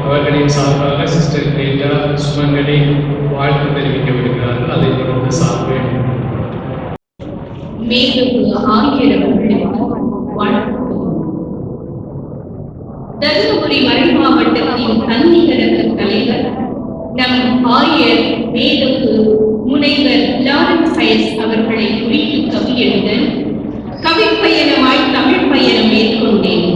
அவர்களின் சார்பாக சிஸ்டர் கிரேட்டா சுமங்கலி வாழ்த்து தெரிவிக்க விடுகிறார்கள். அதை தொடர்ந்து சார்பேன். மேலும் தருமபுரி மறை மாவட்டத்தின் தன்னிகரக தலைவர் நம் ஆயர் மேலுக்கு முனைவர் லாரன்ஸ் பயஸ் அவர்களை குறித்து கவி எழுத கவிப்பயணமாய் தமிழ் பயணம் மேற்கொண்டேன்.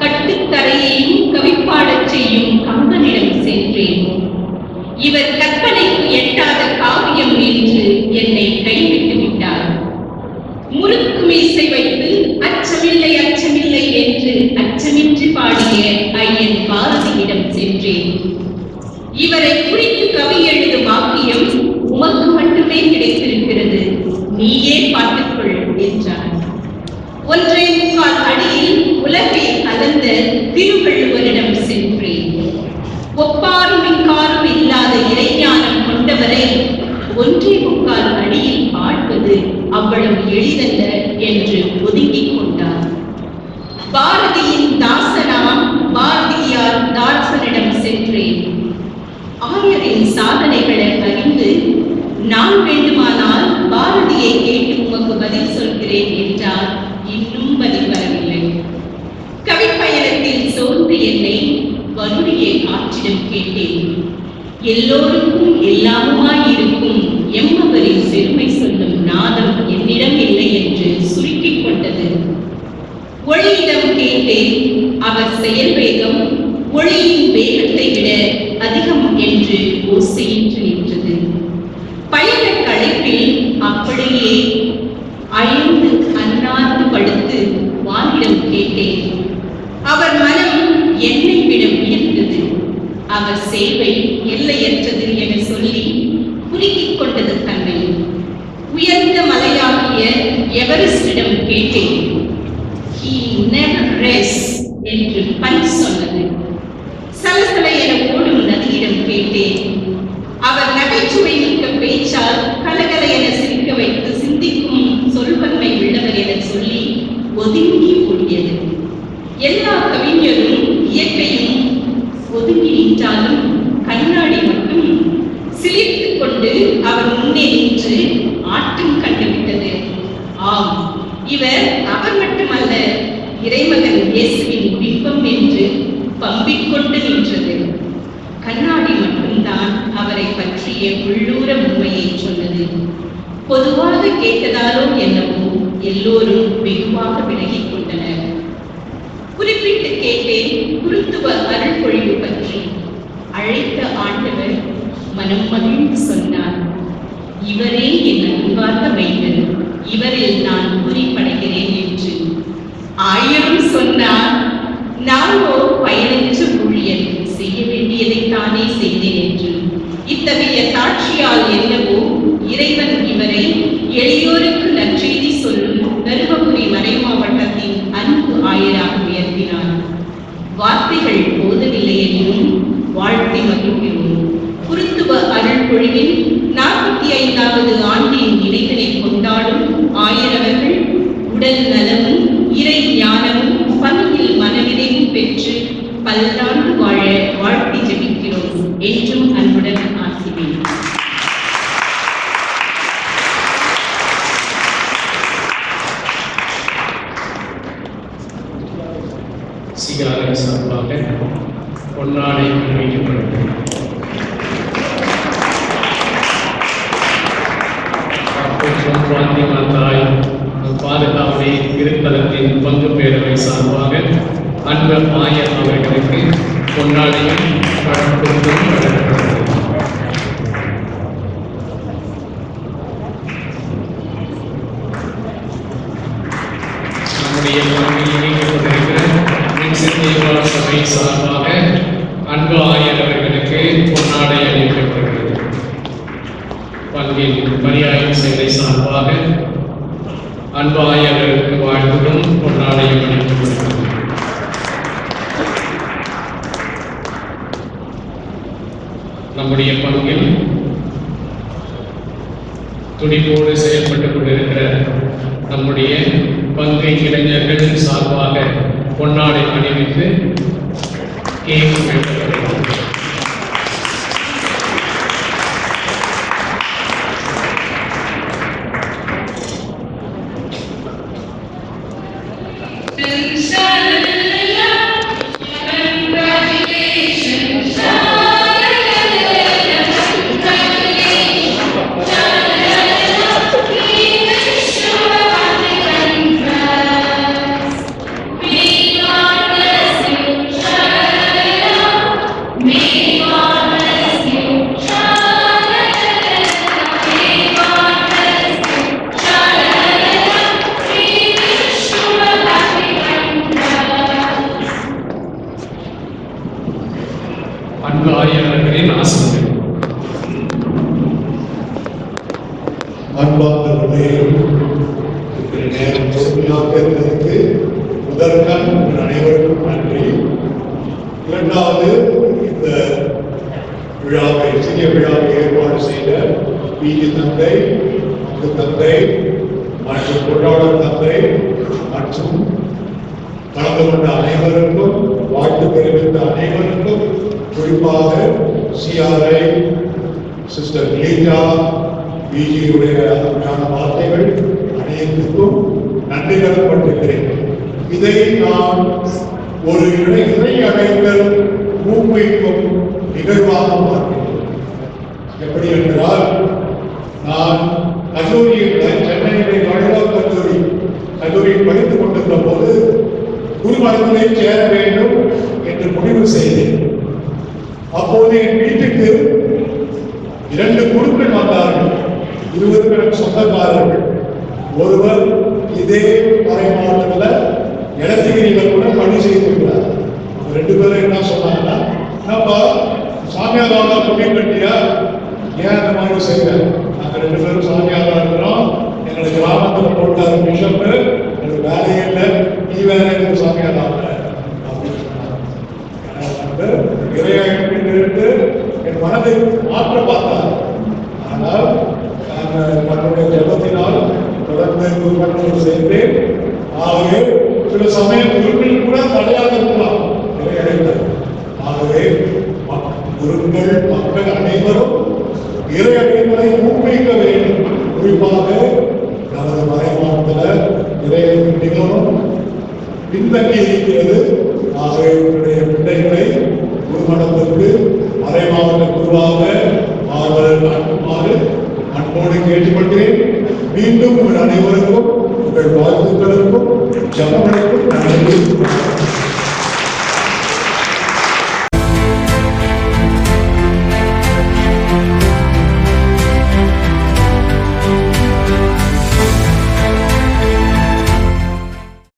கட்டுத்தரையையும் கவிப்பாடச் செய்யும் கம்பனிடம் சென்றேன். இவர் கற்பனைக்கு எட்டாத காவியம் என்று என்னை கைவிட்டு விட்டார். முறுக்கு மீசை வைத்து அச்சமில்லை அச்சமில்லை என்று அச்சமின்றி பாடிய ஐயன் பாரதியிடம் சென்றேன். இவரை குறித்து கவி எழுதும் வாக்கியம் உமக்கு மட்டுமே கிடைத்திருக்கிறது, நீயே பார்த்துக்கொள் என்றார். 1.25 அடியில் உலகை அளந்த திருவள்ளுவரிடம் சென்றேன். ஒப்பாரும் இங்காரும் இல்லாத இறைஞானம் கொண்டவரை 1.25 அடியில் பாடுவது அவ்வளவு எளிதல்ல என்று ஒதுங்கிக் கொண்டார். பாரதியின் தாசனாம் பாரதியார் தாசனிடம் சென்றேன். ஆயரின் சாதனைகளை அறிந்து நான் வேண்டுமானால் பாரதியை கேட்டு உமக்கு பதில் சொல்கிறேன் என்றால் இன்னும் பதில் வரவில்லை. கவிப்பயணத்தில் சோர்ந்து என்னை வருடைய காற்றிடம் கேட்டேன். எல்லோருக்கும் எல்லாமுமாய் இருக்கும் எம்மவரின் பெருமை சொல்லும் நாதம் என்னிடம் இல்லை என்று சுருக்கிக் கொண்டது. ஒளியிடம் கேட்டேன். அவர் செயல் வேகம் ஒளியின் வேகத்தை விட அதிகம் என்று ஓசையின்றி நின்றது. பயண களைப்பில் அப்படியே அயர்ந்து அன்னார்ந்து படுத்து வானிடம் கேட்டேன். அவர் மனம் என்னை விட உயர்ந்தது. அவர் சேவை எல்லையற்றது என சொல்லி குறுக்கிக் கொண்டது தன்னை. உயர்ந்த மலையாகிய எவரெஸ்டிடம் கேட்டேன். He never rests என்று பண் சொன்னது. சலசல என ஓடும் நதியிடம் கேட்டேன். அவர் நகைச்சுவை மிக்க பேச்சால் கலகல என சிரிக்க வைத்து சிந்திக்கும் சொல்வன்மை உள்ளவர் என சொல்லி ஒதுங்கி ஓடியது. எல்லா கவிஞரும் இயற்கையும் ஒதுங்கி நின்றாலும் கண்ணாடி மட்டும் சிலிர்த்துக் கொண்டு அவர் முன்னே நின்று ஆட்டம் கண்டுவிட்டது. ஆம், இவர் அவர் மட்டுமல்ல, இறைமகன் இயேசுவின் பிம்பம் என்று பம்பிக்கொண்டு நின்றது. கண்ணாடி மட்டும்தான் அவரை பற்றிய உள்ளூர உண்மையை சொன்னது. பொதுவாக கேட்டதாலோ என்னவோ எல்லோரும் வெகுவாக விலகிக் கொண்டனர். குறிப்பிட்டு கேட்டேன் குருத்துவ அருள் பொழிவு பற்றி. அழைத்த ஆண்டவர் மனம் மகிழ்ந்து சொன்னார், இவரே என் அன்பார்ந்த மைந்தன், இவரில் நான் குறிப்படைகிறேன் என்று. ஆயிரம் சொன்னார், நானோ பயனற்ற ஊழியர், செய்ய வேண்டியதை தானே செய்தேன் என்று. இத்தகைய சாட்சியால் என்னவோ இறைவன் இவரை எளியோருக்கு நற்செய்தி சொல்லும் தருமபுரி மறை மாவட்டத்தின் அன்பு ஆயராக உயர்த்தினார். வார்த்தைகள் போதவில்லை என்றும் வாழ்த்தி மகிழ்கிறோம். குருத்துவ அருள் பொழிவின் 45வது ஆண்டின் நினைவினை கொண்டாடும் ஆயரவர்கள் உடல் நலமும் இறை ஞானமும் பணியில் மனநிறைவும் பெற்று பல்லாண்டு வாழ வாழ்த்தி ஜெபிக்கிறோம். என்றும் அன்புடன் ஆசிவேன். சிகார சார்பாக பொன்னாடை அணிவிக்கப்படுகிறது. பாத்திமா தாய் பாதுகாவலை திருத்தலத்தின் பங்கு பேரவை சார்பாக அன்பர் ஆயர் அவர்களுக்கு பொன்னாடையும் பழக்கொண்டும் வழங்கப்படுகிறது. நம்முடைய பங்கில் இணைக்கப்பட்டிருக்கிற தேவார சபை சார்பாக அன்பு ஆயர் அவர்களுக்கு பொன்னாடை அளிக்கப்படுகிறது. பங்கில் மரியாதை சேவை சார்பாக அன்பு ஆயர்களுக்கு வாழ்த்தும் பொன்னாடையும் அளிக்கப்படுகிறது. நம்முடைய பங்கில் துடிப்போடு செயல்பட்டுக் கொண்டிருக்கிற நம்முடைய பங்கை இளைஞர்கள் சார்பாக பொன்னாடை அணிவித்து கேக் வெட்டப்படுகிறது. அன்பு ஆயர்களின் ஆசிரியர் அன்பார்ந்தவர்களே, நேரம் பொறுமையாக இருந்ததற்கு முதற்கண் உங்கள் அனைவருக்கும் நன்றி. இரண்டாவது, இந்த விழாவை சிறிய விழாவை ஏற்பாடு செய்த வீதி தந்தை, அங்கு தந்தை மற்றும் கொண்டாடல் தந்தை மற்றும் கலந்து கொண்ட அனைவருக்கும், வாழ்த்து தெரிவித்த அனைவருக்கும், குறிப்பாக சிஆர்ஐ சிஸ்டர் லீஜா பிஜியுடைய அருமையான வார்த்தைகள் அனைத்துக்கும் நன்றி கடன்பட்டிருக்கிறேன். இதை நான் ஒரு இணை அடைத்தல் ஊக்குவிக்கும் நிகழ்வாக பார்க்கிறேன். எப்படி என்றால், நான் கல்லூரியில் சென்னையிலே வள்ளுவர் கல்லூரியில் படித்துக் கொண்டிருந்த போது குருமடத்திலே சேர வேண்டும் என்று முடிவு செய்தேன். அப்போது என் வீட்டுக்கு 2 குருக்கள் வந்தார்கள். 20 பேர் சொந்தக்காரர்கள். ஒருவர் இதே மறை மாவட்டத்தில் எலத்திகிரியில் கூட பணி செய்திருக்கிறார். 2 பேரும் என்ன சொன்னாங்கன்னா, நம்ம சாமியாராக புண்ணியம் கட்டியா, ஏன் அந்த மாதிரி செய்யறேன்? நாங்கள் 2 பேரும் சாமியாரா இருக்கிறோம், எங்களுக்கு கிராமத்தில் போட்டார் பிஷப், எனக்கு வேலையே இல்லை, நீ வேற எனக்கு சாமியாரா அப்படின்னு சொன்னாங்க. இறையாயிட்டு என் மனதை மாற்ற பார்த்தார். ஆனால் நம்முடைய ஜபத்தினால் தொடர்ந்து குருமணத்தில் சேர்ந்தேன். ஆகவே சில சமயம் குருக்கள் கூட தடையாக இருக்கலாம் இறையடைத்தல். ஆகவே குருக்கள் மக்கள் அனைவரும் இறையடைத்தலை ஊக்குவிக்க வேண்டும். குறிப்பாக நமது மறைமாவட்டத்தில் இறையடைத்தல் மிகவும் பின்தங்கி இருக்கிறது. ஆகவே உங்களுடைய பிள்ளைகளை குருமணத்திற்கு மறை மாவட்ட குருவாக அனுப்புமாறு அன்போடு கேட்டுக்கொள்கிறேன். மீண்டும் உங்கள் அனைவருக்கும் உங்கள் வாழ்த்துக்களுக்கும் ஜபங்களுக்கும் நன்றி.